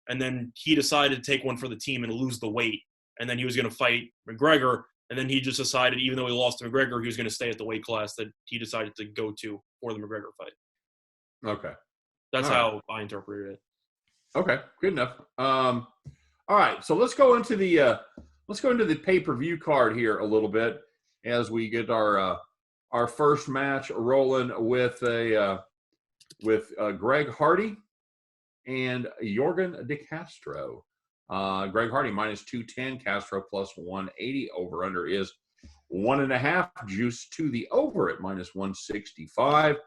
and then he decided to take one for the team and lose the weight. And then he was going to fight McGregor, and then he just decided, even though he lost to McGregor, he was going to stay at the weight class that he decided to go to for the McGregor fight. Okay, that's how I interpreted it. Okay, good enough. All right, so let's go into the pay-per-view card here a little bit as we get our first match rolling with Greg Hardy and Jorgen De Castro. Greg Hardy minus 210, Castro plus 180. Over under is 1.5. Juice to the over at minus 165.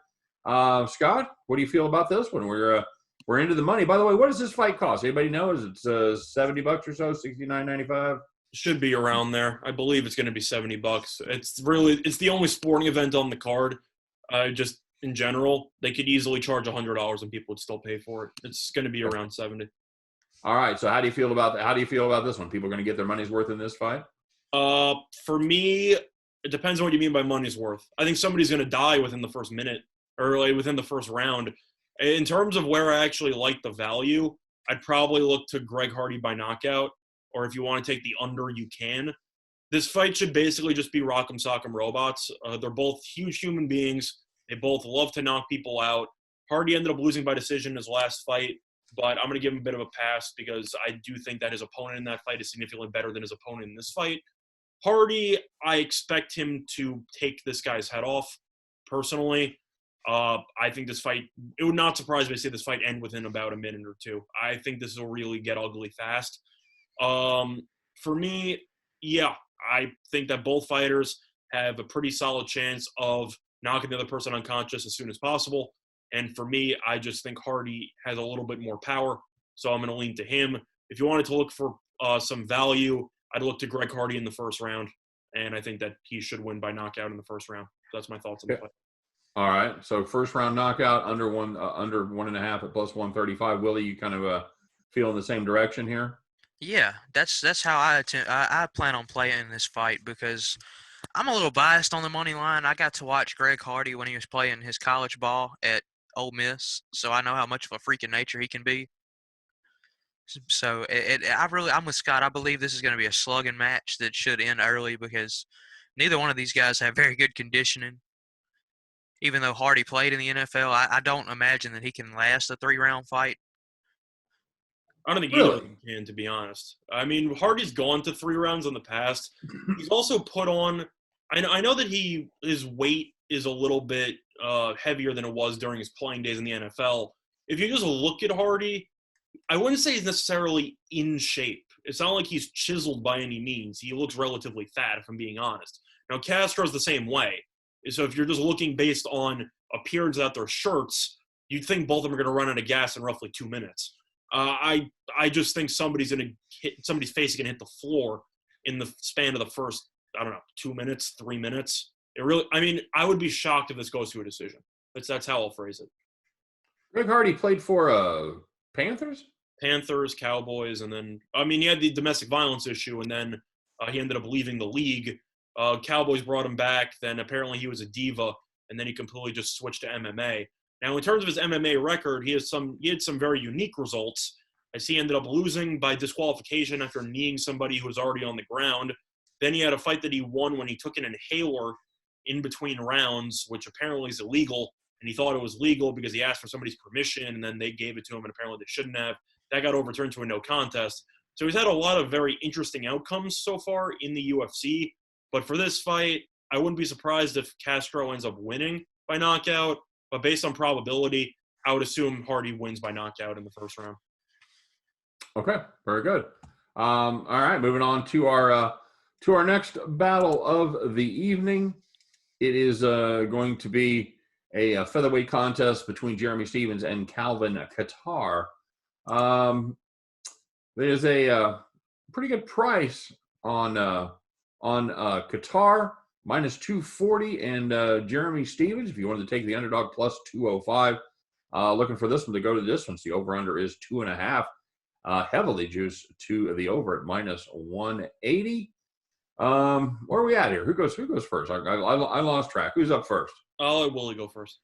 Scott, what do you feel about this one? We're into the money. By the way, what does this fight cost? Anybody know? Is it $70 or so? $69.95? Should be around there. I believe it's going to be $70. It's the only sporting event on the card. Just in general, they could easily charge $100 and people would still pay for it. It's going to be around 70. All right. So how do you feel about that? How do you feel about this one? People are going to get their money's worth in this fight? For me, it depends on what you mean by money's worth. I think somebody's going to die within the first minute or within the first round. In terms of where I actually like the value, I'd probably look to Greg Hardy by knockout, or if you want to take the under, you can. This fight should basically just be rock'em sock'em robots. They're both huge human beings. They both love to knock people out. Hardy ended up losing by decision in his last fight, but I'm going to give him a bit of a pass because I do think that his opponent in that fight is significantly better than his opponent in this fight. Hardy, I expect him to take this guy's head off, personally. I think this fight, it would not surprise me to see this fight end within about a minute or two. I think this will really get ugly fast. For me, yeah, I think that both fighters have a pretty solid chance of knocking the other person unconscious as soon as possible. And for me, I just think Hardy has a little bit more power, so I'm going to lean to him. If you wanted to look for some value, I'd look to Greg Hardy in the first round, and I think that he should win by knockout in the first round. That's my thoughts on the fight. All right, so first round knockout under 1.5 at plus 135. Willie, you kind of feel in the same direction here? Yeah, that's how I plan on playing this fight because I'm a little biased on the money line. I got to watch Greg Hardy when he was playing his college ball at Ole Miss, so I know how much of a freak of nature he can be. So I'm with Scott. I believe this is going to be a slugging match that should end early because neither one of these guys have very good conditioning. Even though Hardy played in the NFL, I don't imagine that he can last a 3-round fight. I don't think either of them can, to be honest. I mean, Hardy's gone to 3 rounds in the past. He's also put on – I know that his weight is a little bit heavier than it was during his playing days in the NFL. If you just look at Hardy, I wouldn't say he's necessarily in shape. It's not like he's chiseled by any means. He looks relatively fat, if I'm being honest. Now, Castro's the same way. So if you're just looking based on appearance at their shirts, you'd think both of them are going to run out of gas in roughly 2 minutes. I just think somebody's face is going to hit the floor in the span of the first, 2 minutes, 3 minutes. I would be shocked if this goes to a decision. That's how I'll phrase it. Greg Hardy played for Panthers? Panthers, Cowboys, and then, he had the domestic violence issue, and then he ended up leaving the league. Cowboys brought him back. Then apparently he was a diva, and then he completely just switched to MMA. Now, in terms of his MMA record, he had some very unique results, as he ended up losing by disqualification after kneeing somebody who was already on the ground. Then he had a fight that he won when he took an inhaler in between rounds, which apparently is illegal, and he thought it was legal because he asked for somebody's permission, and then they gave it to him, and apparently they shouldn't have. That got overturned to a no contest. So he's had a lot of very interesting outcomes so far in the UFC. But for this fight, I wouldn't be surprised if Castro ends up winning by knockout. But based on probability, I would assume Hardy wins by knockout in the first round. Okay, very good. All right, moving on to our next battle of the evening. It is going to be a featherweight contest between Jeremy Stephens and Calvin Kattar. There's a pretty good price on Kattar minus 240 and Jeremy Stephens if you wanted to take the underdog plus 205. Looking for this one to go to distance. The over/under is 2.5. Heavily juiced to the over at minus 180. Where are we at here? Who goes first? I lost track. Who's up first? I'll let Willie go first.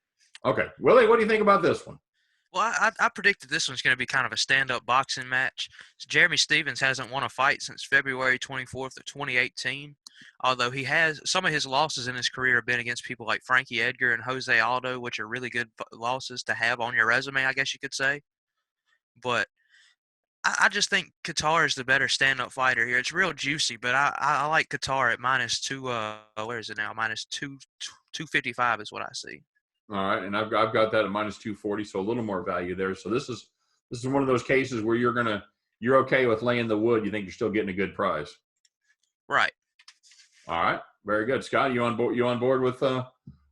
Okay, Willie, what do you think about this one? Well, I predicted this one's going to be kind of a stand-up boxing match. Jeremy Stephens hasn't won a fight since February 24th of 2018, although he has some of his losses in his career have been against people like Frankie Edgar and Jose Aldo, which are really good losses to have on your resume, I guess you could say. But I just think Kattar is the better stand-up fighter here. It's real juicy, but I like Kattar at minus two. Where is it now? Minus 255 is what I see. All right, and I've got that at minus 240, so a little more value there. So this is one of those cases where you're okay with laying the wood. You think you're still getting a good price. Right. All right, very good. Scott, you on board with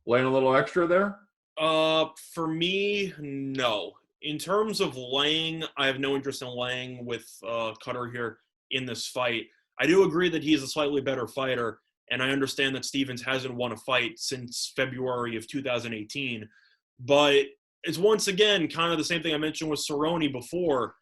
laying a little extra there? For me, no. In terms of laying, I have no interest in laying with Kattar here in this fight. I do agree that he's a slightly better fighter, and I understand that Stephens hasn't won a fight since February of 2018. But it's once again kind of the same thing I mentioned with Cerrone before.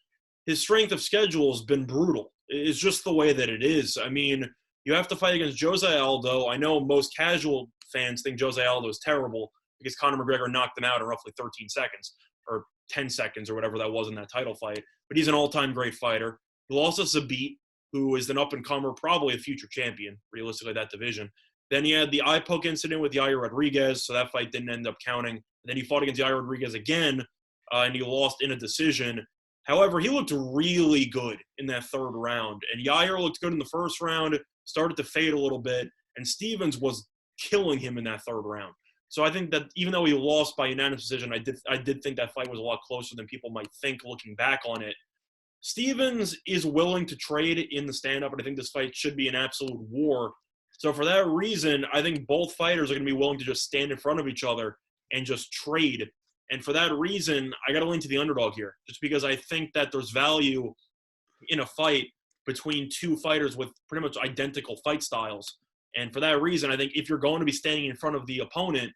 His strength of schedule has been brutal. It's just the way that it is. I mean, you have to fight against Jose Aldo. I know most casual fans think Jose Aldo is terrible because Conor McGregor knocked him out in roughly 13 seconds or 10 seconds or whatever that was in that title fight. But he's an all-time great fighter. He lost to Zabit, who is an up-and-comer, probably a future champion, realistically, that division. Then he had the eye poke incident with Yair Rodriguez, so that fight didn't end up counting. And then he fought against Yair Rodriguez again, and he lost in a decision. However, he looked really good in that third round. And Yair looked good in the first round, started to fade a little bit, and Stephens was killing him in that third round. So I think that even though he lost by unanimous decision, I did think that fight was a lot closer than people might think looking back on it. Stephens is willing to trade in the stand-up, and I think this fight should be an absolute war. So for that reason, I think both fighters are going to be willing to just stand in front of each other and just trade. And for that reason, I got to lean to the underdog here, just because I think that there's value in a fight between two fighters with pretty much identical fight styles. And for that reason, I think if you're going to be standing in front of the opponent,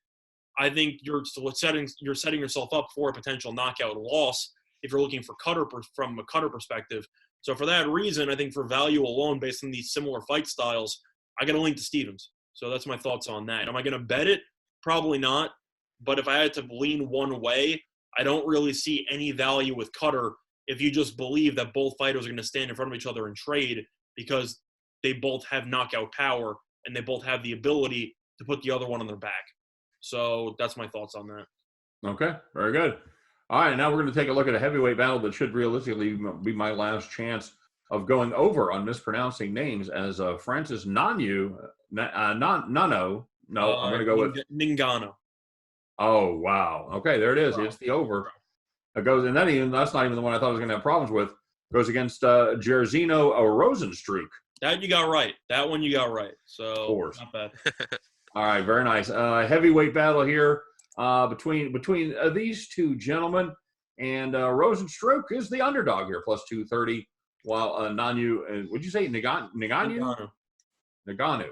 I think you're setting yourself up for a potential knockout loss if you're looking for from a Kattar perspective. So for that reason, I think for value alone, based on these similar fight styles, I got to link to Stephens. So that's my thoughts on that. Am I going to bet it? Probably not. But if I had to lean one way, I don't really see any value with Kattar if you just believe that both fighters are going to stand in front of each other and trade because they both have knockout power and they both have the ability to put the other one on their back. So that's my thoughts on that. Okay, very good. All right, now we're going to take a look at a heavyweight battle that should realistically be my last chance of going over on mispronouncing names as Francis Ngannou. I'm going to go with Ngannou. Oh, wow. Okay, there it is. It's the over. It goes, and that's not even the one I thought I was going to have problems with. Goes against Jairzinho Rozenstruik. That you got right. That one you got right. So, of course. Not bad. All right, very nice. Heavyweight battle here between these two gentlemen, and Rozenstruik is the underdog here, plus 230, while Ngannou, would you say Ngannou? Ngannou.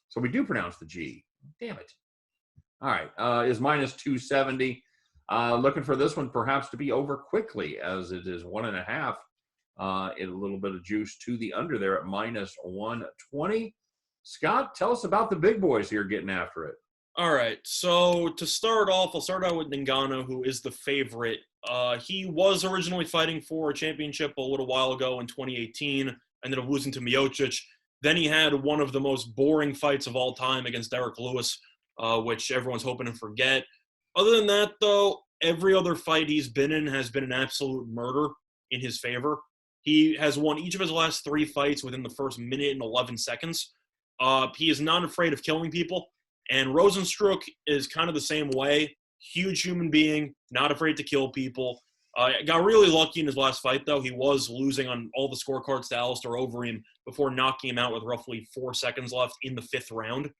So we do pronounce the G. Damn it. All right, is minus 270. Looking for this one perhaps to be over quickly, as it is 1.5. A little bit of juice to the under there at minus 120. Scott, tell us about the big boys here getting after it. All right, so to start off, I'll start out with Ngannou, who is the favorite. He was originally fighting for a championship a little while ago in 2018, ended up losing to Miocic. Then he had one of the most boring fights of all time against Derek Lewis, which everyone's hoping to forget. Other than that, though, every other fight he's been in has been an absolute murder in his favor. He has won each of his last 3 fights within the first minute and 11 seconds. He is not afraid of killing people. And Rozenstruik is kind of the same way. Huge human being, not afraid to kill people. Got really lucky in his last fight, though. He was losing on all the scorecards to Alistair Overeem before knocking him out with roughly 4 seconds left in the 5th round.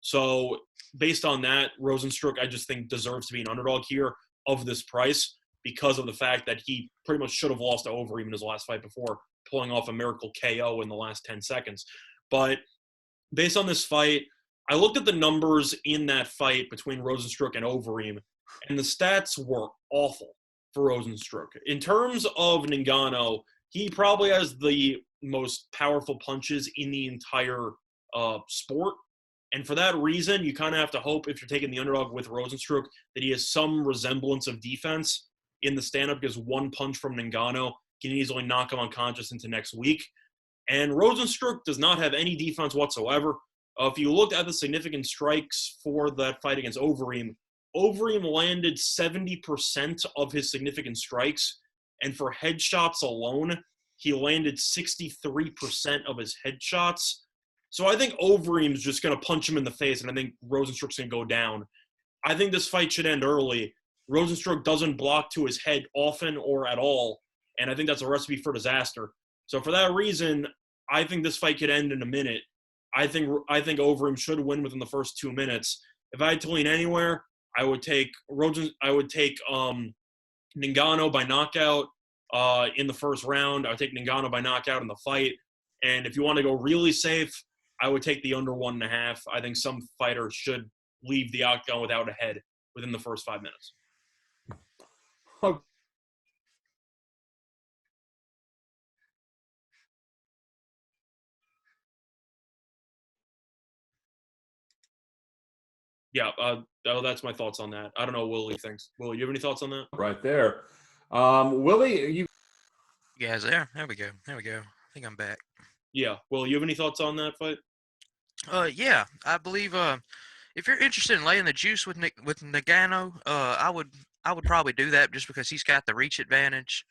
So based on that, Rozenstruik, I just think, deserves to be an underdog here of this price because of the fact that he pretty much should have lost to Overeem in his last fight before pulling off a miracle KO in the last 10 seconds. But based on this fight, I looked at the numbers in that fight between Rozenstruik and Overeem, and the stats were awful for Rozenstruik. In terms of Ngannou, he probably has the most powerful punches in the entire sport. And for that reason, you kind of have to hope, if you're taking the underdog with Rozenstruik, that he has some resemblance of defense in the stand-up, because one punch from Ngannou can easily knock him unconscious into next week. And Rozenstruik does not have any defense whatsoever. If you looked at the significant strikes for that fight against Overeem, Overeem landed 70% of his significant strikes, and for headshots alone, he landed 63% of his headshots. So I think Overeem's just going to punch him in the face, and I think Rozenstruik's going to go down. I think this fight should end early. Rozenstruik doesn't block to his head often or at all, and I think that's a recipe for disaster. So for that reason, I think this fight could end in a minute. I think Overeem should win within the first 2 minutes. If I had to lean anywhere, I would take Ngannou by knockout in the first round. I would take Ngannou by knockout in the fight. And if you want to go really safe, I would take the under 1.5. I think some fighters should leave the octagon without a head within the first 5 minutes. Oh. Yeah, that's my thoughts on that. I don't know what Willie thinks. Willie, you have any thoughts on that? Right there. Willie, you guys there? There we go. I think I'm back. Yeah. Will, you have any thoughts on that fight? Yeah, I believe if you're interested in laying the juice with Ngannou, I would probably do that just because he's got the reach advantage.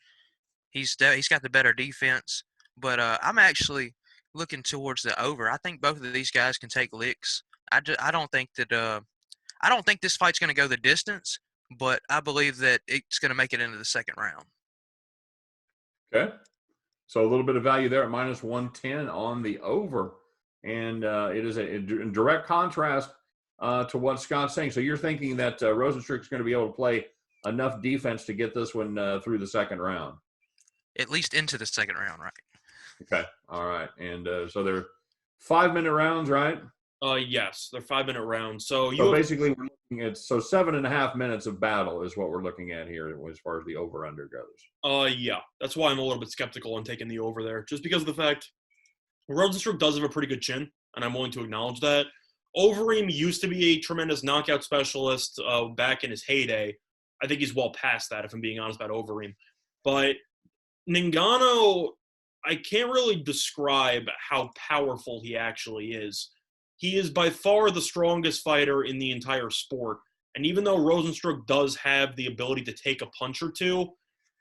He's got the better defense. But I'm actually looking towards the over. I think both of these guys can take licks. I don't think this fight's going to go the distance, but I believe that it's going to make it into the second round. Okay. So a little bit of value there at minus 110 on the over. And it is in direct contrast to what Scott's saying. So you're thinking that Rozenstruik's going to be able to play enough defense to get this one through the second round? At least into the second round, right? Okay. All right. And so they're 5-minute rounds, right? Yes, they're 5-minute rounds. So basically, we're looking at 7.5 minutes of battle is what we're looking at here as far as the over/under goes. Yeah, that's why I'm a little bit skeptical on taking the over there, just because of the fact Rozenstruik does have a pretty good chin, and I'm willing to acknowledge that. Overeem used to be a tremendous knockout specialist back in his heyday. I think he's well past that, if I'm being honest about Overeem. But Ngannou, I can't really describe how powerful he actually is. He is by far the strongest fighter in the entire sport. And even though Rozenstruik does have the ability to take a punch or two,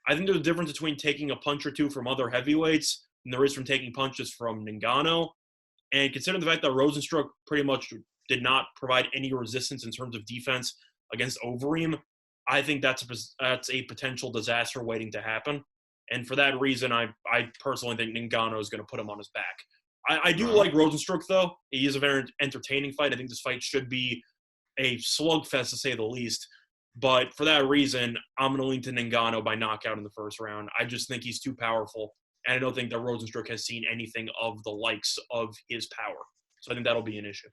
I think there's a difference between taking a punch or two from other heavyweights than there is from taking punches from Ngannou. And considering the fact that Rozenstruik pretty much did not provide any resistance in terms of defense against Overeem, I think that's a potential disaster waiting to happen. And for that reason, I personally think Ngannou is going to put him on his back. I do like Rozenstruik, though. He is a very entertaining fight. I think this fight should be a slugfest, to say the least. But for that reason, I'm going to lean to Ngannou by knockout in the first round. I just think he's too powerful, and I don't think that Rozenstruik has seen anything of the likes of his power. So I think that'll be an issue.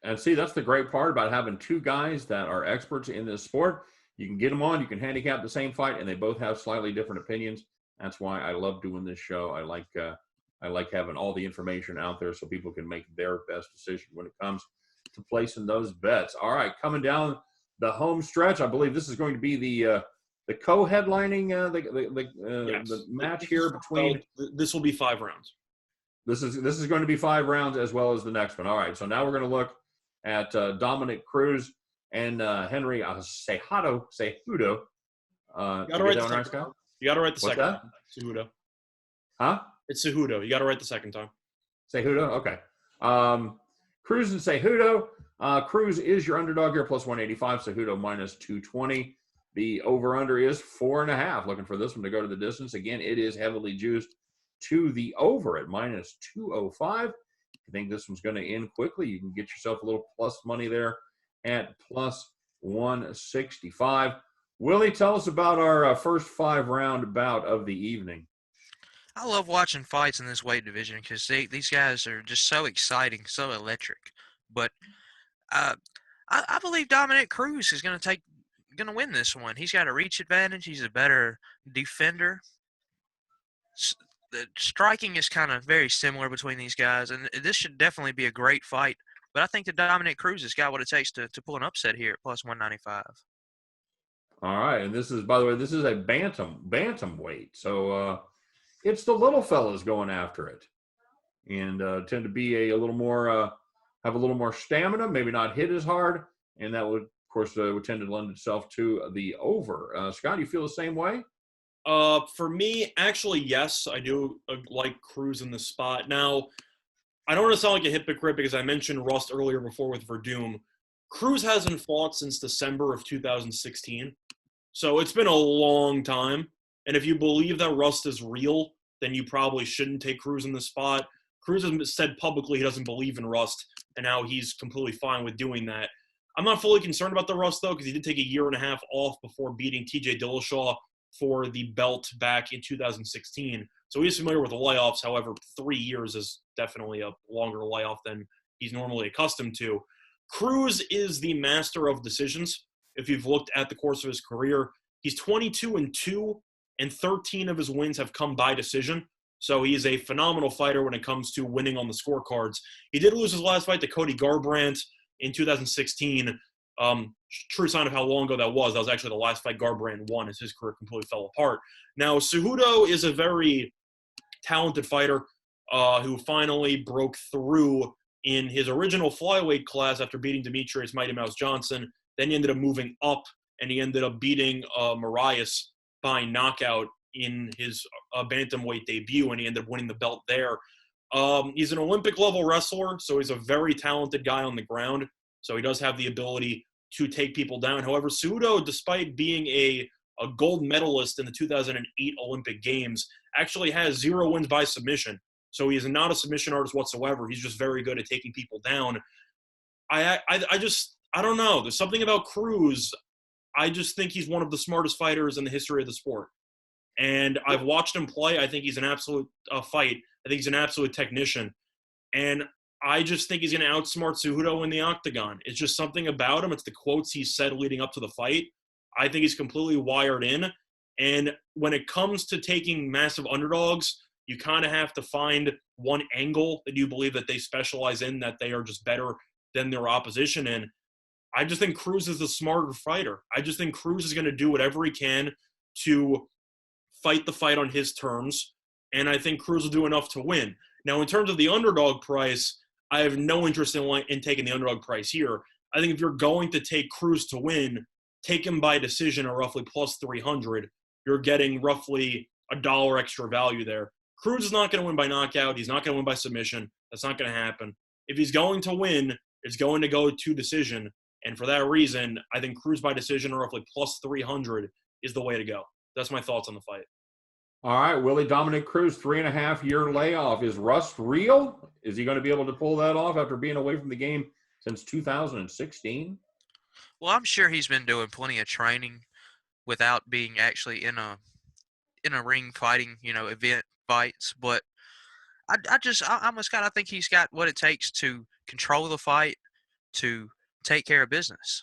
And see, that's the great part about having two guys that are experts in this sport. You can get them on, you can handicap the same fight, and they both have slightly different opinions. That's why I love doing this show. I like having all the information out there so people can make their best decision when it comes to placing those bets. All right, coming down the home stretch, I believe this is going to be the co-headlining the match here between. This will be 5 rounds. This is going to be 5 rounds as well as the next one. All right, so now we're going to look at Dominic Cruz and Henry Cejudo. You got to write the second time. You got to write the second time. Cejudo. Huh? It's Cejudo. You got to write the second time. Cejudo? Okay. Cruz and Cejudo. Cruz is your underdog here, plus 185. Cejudo minus 220. The over-under is 4.5. Looking for this one to go to the distance. Again, it is heavily juiced to the over at minus 205. If you think this one's going to end quickly, you can get yourself a little plus money there at plus 165. Willie, tell us about our first 5-round bout of the evening. I love watching fights in this weight division because these guys are just so exciting, so electric. But I believe Dominic Cruz is going to win this one. He's got a reach advantage. He's a better defender. The striking is kind of very similar between these guys, and this should definitely be a great fight. But I think that Dominic Cruz has got what it takes to pull an upset here at plus 195. All right, and this is, by the way, this is a bantamweight, so it's the little fellas going after it, and tend to be a little more have a little more stamina, maybe not hit as hard, and that would, of course, would tend to lend itself to the over. Scott, you feel the same way? For me, actually, yes, I do like Cruz in this spot. Now, I don't want to sound like a hypocrite because I mentioned Rust earlier before with Verdum. Cruz hasn't fought since December of 2016, so it's been a long time. And if you believe that Rust is real, then you probably shouldn't take Cruz in this spot. Cruz has said publicly he doesn't believe in Rust, and now he's completely fine with doing that. I'm not fully concerned about the Rust, though, because he did take a year and a half off before beating TJ Dillashaw for the belt back in 2016. So he's familiar with the layoffs. However, 3 years is definitely a longer layoff than he's normally accustomed to. Cruz is the master of decisions. If you've looked at the course of his career, he's 22-2, and 13 of his wins have come by decision. So he's a phenomenal fighter when it comes to winning on the scorecards. He did lose his last fight to Cody Garbrandt in 2016. True sign of how long ago that was. That was actually the last fight Garbrandt won as his career completely fell apart. Now, Cejudo is a very talented fighter who finally broke through in his original flyweight class after beating Demetrius Mighty Mouse Johnson. Then he ended up moving up, and he ended up beating Marias by knockout in his bantamweight debut, and he ended up winning the belt there. He's an Olympic-level wrestler, so he's a very talented guy on the ground. So he does have the ability to take people down. However, Cejudo, despite being a gold medalist in the 2008 Olympic Games, actually has 0 wins by submission. So he is not a submission artist whatsoever. He's just very good at taking people down. I don't know. There's something about Cruz. I just think he's one of the smartest fighters in the history of the sport. And I've watched him play. I think he's an absolute fight. I think he's an absolute technician. And I just think he's going to outsmart Cejudo in the octagon. It's just something about him. It's the quotes he said leading up to the fight. I think he's completely wired in. And when it comes to taking massive underdogs, you kind of have to find one angle that you believe that they specialize in, that they are just better than their opposition in. I just think Cruz is the smarter fighter. I just think Cruz is going to do whatever he can to fight the fight on his terms, and I think Cruz will do enough to win. Now, in terms of the underdog price, I have no interest in taking the underdog price here. I think if you're going to take Cruz to win, take him by decision or roughly plus 300. You're getting roughly $1 extra value there. Cruz is not going to win by knockout. He's not going to win by submission. That's not going to happen. If he's going to win, it's going to go to decision. And for that reason, I think Cruz by decision or roughly plus 300 is the way to go. That's my thoughts on the fight. All right, Willie, Dominic Cruz, 3.5-year layoff. Is Rust real? Is he going to be able to pull that off after being away from the game since 2016? Well, I'm sure he's been doing plenty of training without being actually in a ring fighting, event fights. But I think he's got what it takes to control the fight, to take care of business.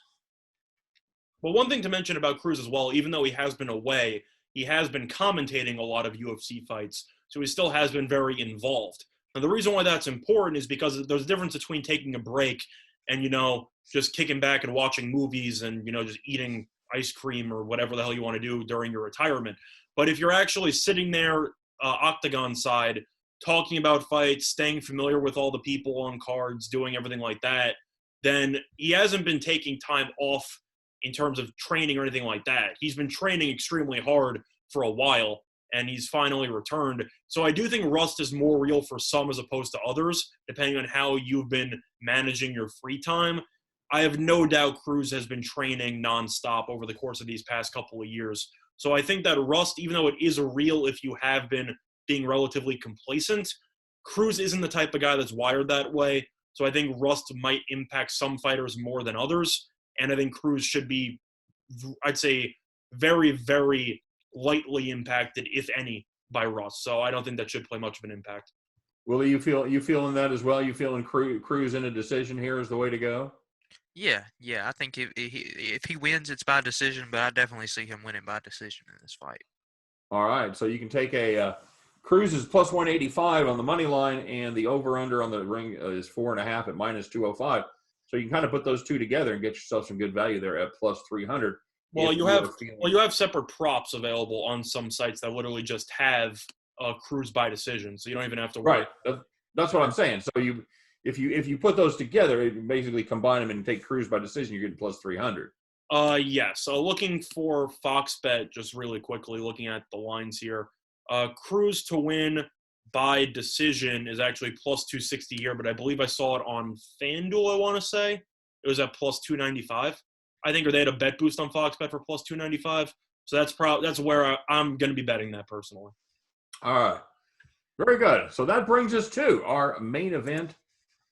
Well, one thing to mention about Cruz as well, even though he has been away, he has been commentating a lot of UFC fights, so he still has been very involved. Now, the reason why that's important is because there's a difference between taking a break and, just kicking back and watching movies and, just eating ice cream or whatever the hell you want to do during your retirement. But if you're actually sitting there octagon side, talking about fights, staying familiar with all the people on cards, doing everything like that, then he hasn't been taking time off in terms of training or anything like that. He's been training extremely hard for a while, and he's finally returned. So I do think Rust is more real for some as opposed to others, depending on how you've been managing your free time. I have no doubt Cruz has been training nonstop over the course of these past couple of years. So I think that rust, even though it is real if you have been being relatively complacent, Cruz isn't the type of guy that's wired that way. So I think rust might impact some fighters more than others. And I think Cruz should be, I'd say, very, very lightly impacted, if any, by rust. So I don't think that should play much of an impact. Willie, you feeling that as well? You feeling Cruz in a decision here is the way to go? Yeah. I think if he wins, it's by decision, but I definitely see him winning by decision in this fight. All right, so you can take a Cruz is plus 185 on the money line, and the over/under on the ring is 4.5 at minus 205. So you can kind of put those two together and get yourself some good value there at plus 300. Well, you have separate props available on some sites that literally just have Cruz by decision, so you don't even have to worry. Right. That's what I'm saying. So if you put those together, you basically combine them and take Cruz by decision, you're getting plus 300. Yeah. So looking for Fox Bet, just really quickly looking at the lines here. Cruz to win by decision is actually plus 260 here, but I believe I saw it on FanDuel. I want to say it was at plus 295. I think, or they had a bet boost on Fox Bet for plus 295. So that's where I'm going to be betting that personally. All right. Very good. So that brings us to our main event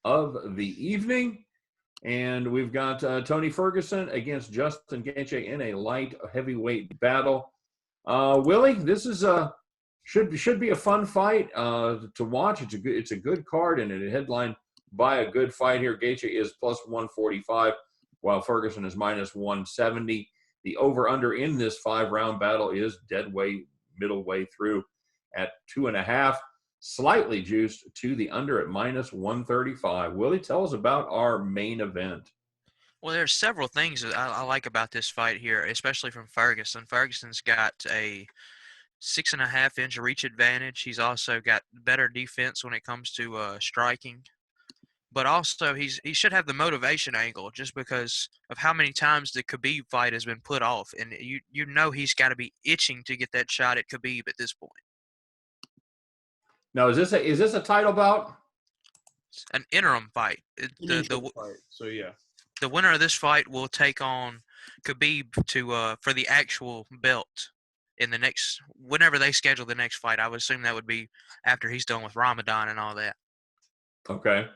of the evening. And we've got Tony Ferguson against Justin Gaethje in a light heavyweight battle. Willie, this is should be a fun fight to watch. It's a good card and a headline by a good fight here. Gaethje is plus 145, while Ferguson is minus 170. The over/under in this 5-round battle is middle way through at 2.5. Slightly juiced to the under at minus 135. Willie, tell us about our main event. Well, there's several things that I like about this fight here, especially from Ferguson. Ferguson's got a 6.5-inch reach advantage. He's also got better defense when it comes to striking. But also, he should have the motivation angle just because of how many times the Khabib fight has been put off. And you know he's got to be itching to get that shot at Khabib at this point. Now, is this a title bout? It's an interim fight. So yeah, the winner of this fight will take on Khabib for the actual belt in the next whenever they schedule the next fight. I would assume that would be after he's done with Ramadan and all that. Okay,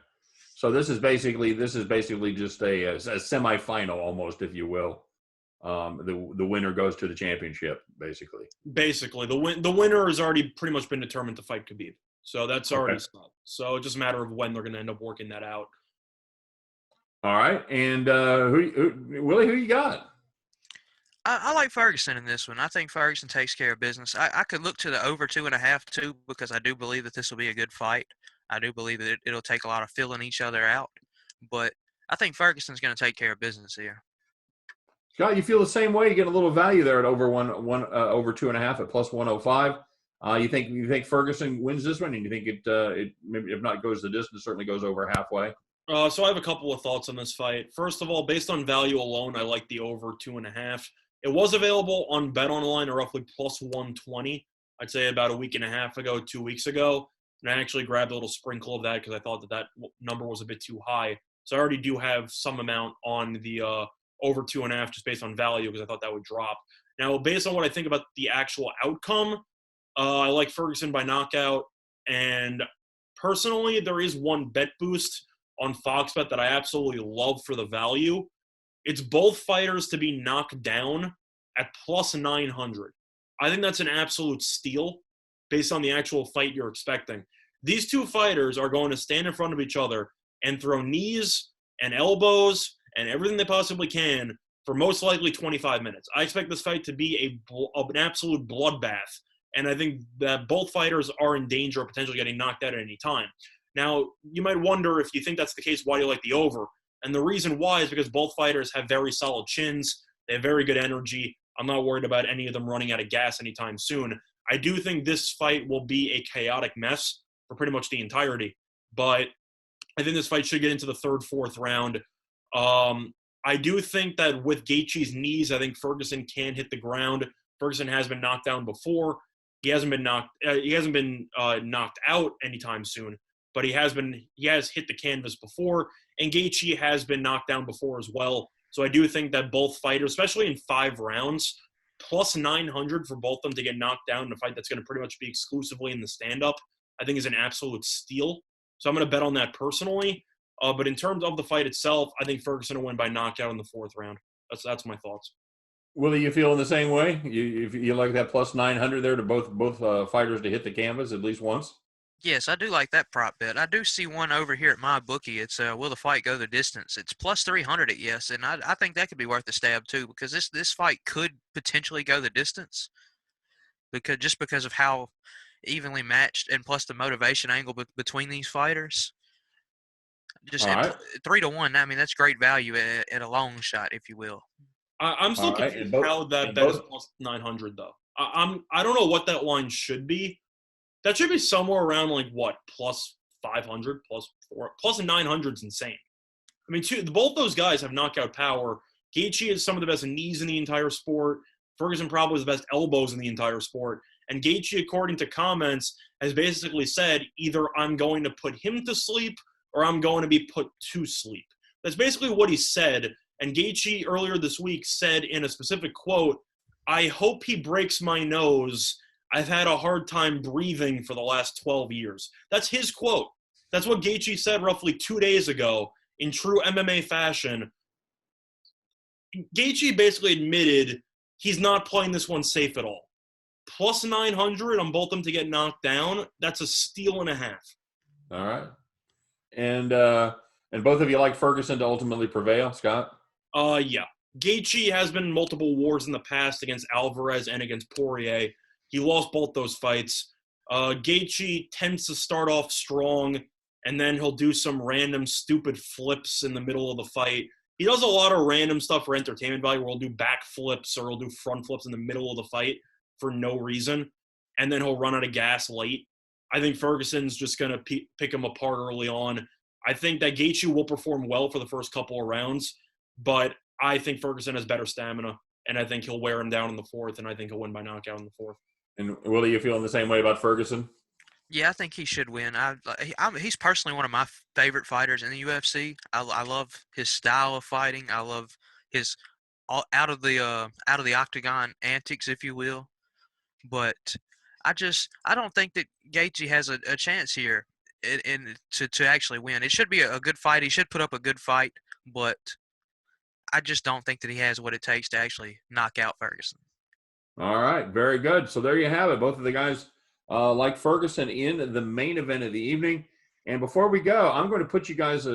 so this is basically just a semifinal almost, if you will. The winner goes to the championship, basically. Basically, the winner has already pretty much been determined to fight Khabib, so that's already set. So it's just a matter of when they're going to end up working that out. All right, and Willie, who you got? I like Ferguson in this one. I think Ferguson takes care of business. I could look to the over 2.5 too, because I do believe that this will be a good fight. I do believe that it'll take a lot of filling each other out, but I think Ferguson's going to take care of business here. Scott, you feel the same way? You get a little value there at over 2.5 at plus 105. You think Ferguson wins this one, and you think it maybe if not goes the distance, certainly goes over halfway. So I have a couple of thoughts on this fight. First of all, based on value alone, I like the over 2.5. It was available on BetOnline at roughly plus 120. I'd say about a week and a half ago, 2 weeks ago, and I actually grabbed a little sprinkle of that because I thought that number was a bit too high. So I already do have some amount on the over 2.5 just based on value because I thought that would drop. Now, based on what I think about the actual outcome, I like Ferguson by knockout. And personally, there is one bet boost on Fox Bet that I absolutely love for the value. It's both fighters to be knocked down at plus 900. I think that's an absolute steal based on the actual fight you're expecting. These two fighters are going to stand in front of each other and throw knees and elbows and everything they possibly can for most likely 25 minutes. I expect this fight to be an absolute bloodbath, and I think that both fighters are in danger of potentially getting knocked out at any time. Now, you might wonder if you think that's the case, why do you like the over? And the reason why is because both fighters have very solid chins. They have very good energy. I'm not worried about any of them running out of gas anytime soon. I do think this fight will be a chaotic mess for pretty much the entirety, but I think this fight should get into the third, fourth round. I do think that with Gaethje's knees, I think Ferguson can hit the ground. Ferguson has been knocked down before. He hasn't been knocked out anytime soon, but he has hit the canvas before. And Gaethje has been knocked down before as well. So I do think that both fighters, especially in 5 rounds, plus 900 for both of them to get knocked down in a fight that's going to pretty much be exclusively in the stand-up, I think is an absolute steal. So I'm going to bet on that personally. But in terms of the fight itself, I think Ferguson will win by knockout in the 4th round. That's my thoughts. Willie, you feeling the same way? You like that plus 900 there to both fighters to hit the canvas at least once? Yes, I do like that prop bet. I do see one over here at my bookie. It's will the fight go the distance? It's plus 300 at yes, and I think that could be worth a stab too, because this fight could potentially go the distance because of how evenly matched, and plus the motivation angle between these fighters. Just All at right. 3-1. I mean, that's great value at a long shot, if you will. I'm still All right. confused how that bet is plus 900 though. I don't know what that line should be. That should be somewhere around like what, plus 500, plus 900 is insane. I mean, both those guys have knockout power. Gaethje has some of the best knees in the entire sport. Ferguson probably has the best elbows in the entire sport. And Gaethje, according to comments, has basically said either I'm going to put him to sleep or I'm going to be put to sleep. That's basically what he said. And Gaethje earlier this week said in a specific quote, "I hope he breaks my nose. I've had a hard time breathing for the last 12 years." That's his quote. That's what Gaethje said roughly 2 days ago in true MMA fashion. Gaethje basically admitted he's not playing this one safe at all. Plus 900 on both of them to get knocked down, that's a steal and a half. All right. And both of you like Ferguson to ultimately prevail, Scott? Yeah. Gaethje has been in multiple wars in the past against Alvarez and against Poirier. He lost both those fights. Gaethje tends to start off strong, and then he'll do some random stupid flips in the middle of the fight. He does a lot of random stuff for entertainment value, where he'll do back flips or he'll do front flips in the middle of the fight for no reason, and then he'll run out of gas late. I think Ferguson's just going to pick him apart early on. I think that Gaethje will perform well for the first couple of rounds, but I think Ferguson has better stamina, and I think he'll wear him down in the 4th, and I think he'll win by knockout in the 4th. And Willie, you feeling the same way about Ferguson? Yeah, I think he should win. He's personally one of my favorite fighters in the UFC. I love his style of fighting. I love his out of the octagon antics, if you will. But I don't think that Gaethje has a chance here to actually win. It should be a good fight. He should put up a good fight, but I just don't think that he has what it takes to actually knock out Ferguson. All right, very good. So there you have it. Both of the guys like Ferguson in the main event of the evening. And before we go, I'm going to put you guys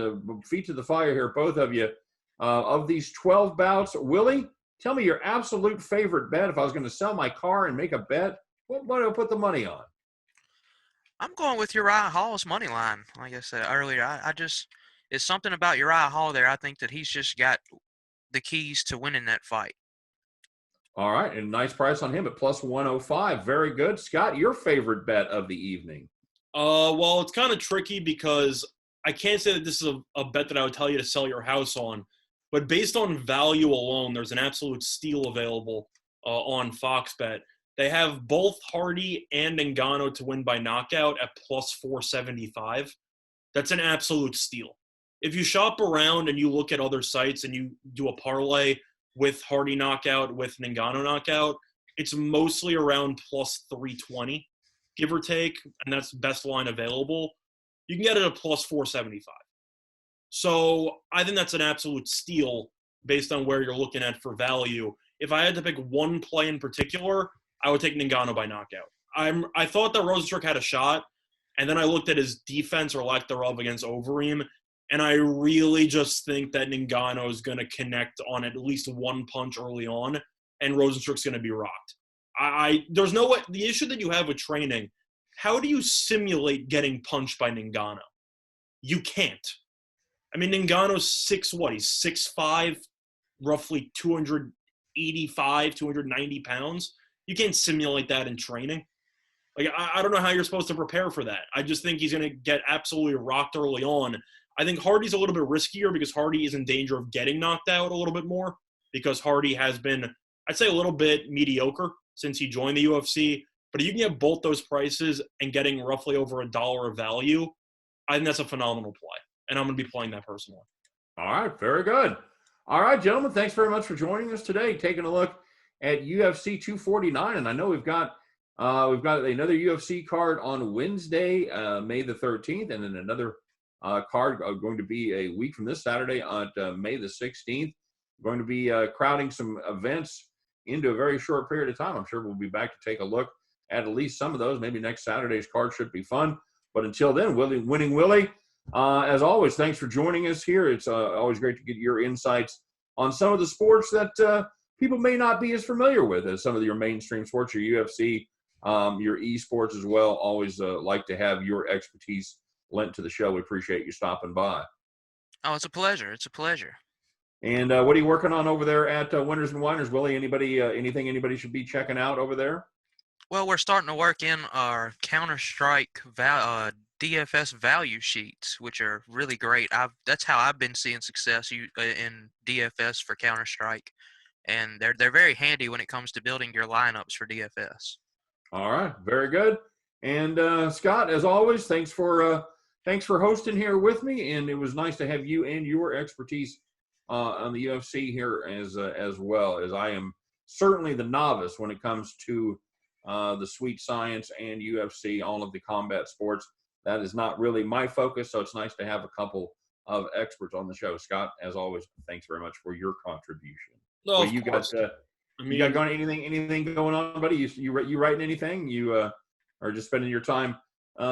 feet to the fire here, both of you. Of these 12 bouts, Willie, tell me your absolute favorite bet. If I was going to sell my car and make a bet, what do I put the money on? I'm going with Uriah Hall's money line. Like I said earlier, it's something about Uriah Hall there. I think that he's just got the keys to winning that fight. All right, and nice price on him at plus 105. Very good. Scott, your favorite bet of the evening? Well, it's kind of tricky because I can't say that this is a bet that I would tell you to sell your house on. But based on value alone, there's an absolute steal available on Fox Bet. They have both Hardy and Ngannou to win by knockout at plus 475. That's an absolute steal. If you shop around and you look at other sites and you do a parlay with Hardy knockout, with Ngannou knockout, it's mostly around plus 320, give or take, and that's best line available. You can get it at plus 475. So I think that's an absolute steal based on where you're looking at for value. If I had to pick one play in particular, I would take Ngannou by knockout. I thought that Rozenstruik had a shot, and then I looked at his defense or lack thereof against Overeem, and I really just think that Ngannou is going to connect on at least one punch early on, and Rozenstruik's going to be rocked. There's no way. The issue that you have with training, how do you simulate getting punched by Ngannou? You can't. I mean, Ngannou's he's 6'5", roughly 285, 290 pounds. You can't simulate that in training. Like, I don't know how you're supposed to prepare for that. I just think he's going to get absolutely rocked early on. I think Hardy's a little bit riskier because Hardy is in danger of getting knocked out a little bit more because Hardy has been, I'd say, a little bit mediocre since he joined the UFC. But if you can get both those prices and getting roughly over $1 of value, I think that's a phenomenal play. and I'm going to be playing that personally. All right, very good. All right, gentlemen, thanks very much for joining us today, taking a look at UFC 249. And I know we've got another UFC card on Wednesday, May the 13th, and then another card going to be a week from this Saturday on May the 16th. We're going to be crowding some events into a very short period of time. I'm sure we'll be back to take a look at least some of those. Maybe next Saturday's card should be fun. But until then, Winning Willy, as always, thanks for joining us here. It's always great to get your insights on some of the sports that people may not be as familiar with as some of your mainstream sports, your UFC, your esports as well. Always like to have your expertise lent to the show. We appreciate you stopping by. Oh, it's a pleasure. It's a pleasure. And what are you working on over there at Winners and Winers, Willie? Anything anybody should be checking out over there? Well, we're starting to work in our Counter-Strike DFS value sheets, which are really great. That's how I've been seeing success in DFS for Counter-Strike, and they're very handy when it comes to building your lineups for DFS. All right, very good. And Scott, as always, thanks for hosting here with me, and it was nice to have you and your expertise on the UFC here as well, as I am certainly the novice when it comes to the sweet science and UFC, all of the combat sports. That is not really my focus, so it's nice to have a couple of experts on the show. Scott, as always, thanks very much for your contribution. No, you got anything going on, buddy? You writing anything? You are just spending your time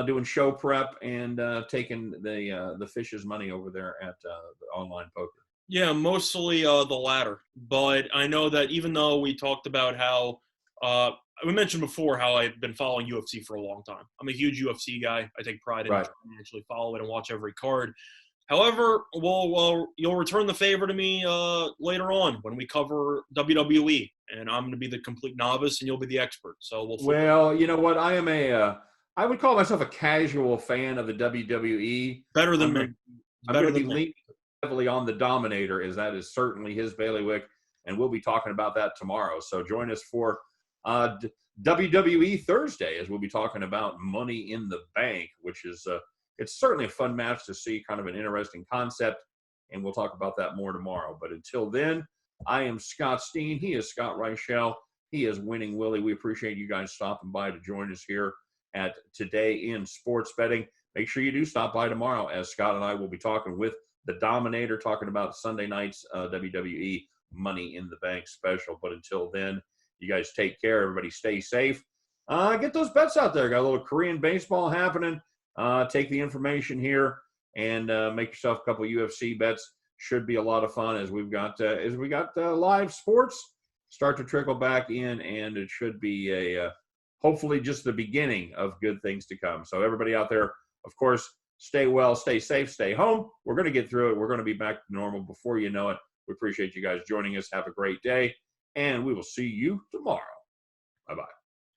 doing show prep and taking the fish's money over there at the online poker? Yeah, mostly the latter. But I know that even though we talked about how we mentioned before how I've been following UFC for a long time. I'm a huge UFC guy. I take pride in trying to actually follow it and watch every card. However, you'll return the favor to me later on when we cover WWE, and I'm going to be the complete novice, and you'll be the expert. So well, you know what? I would call myself a casual fan of the WWE. Better than me. I'm going to be leaning heavily on the Dominator, as that is certainly his bailiwick, and we'll be talking about that tomorrow. So join us for WWE Thursday, as we'll be talking about Money in the Bank, which is it's certainly a fun match to see, kind of an interesting concept, and we'll talk about that more tomorrow. But until then, I am Scott Steen. He is Scott Reichel. He is Winning Willy. We appreciate you guys stopping by to join us here at Today in Sports Betting. Make sure you do stop by tomorrow, as Scott and I will be talking with the Dominator, talking about Sunday night's WWE Money in the Bank special. But until then, you guys take care. Everybody stay safe. Get those bets out there. Got a little Korean baseball happening. Take the information here and make yourself a couple UFC bets. Should be a lot of fun as we got live sports start to trickle back in, and it should be hopefully just the beginning of good things to come. So everybody out there, of course, stay well, stay safe, stay home. We're going to get through it. We're going to be back to normal before you know it. We appreciate you guys joining us. Have a great day, and we will see you tomorrow. Bye-bye.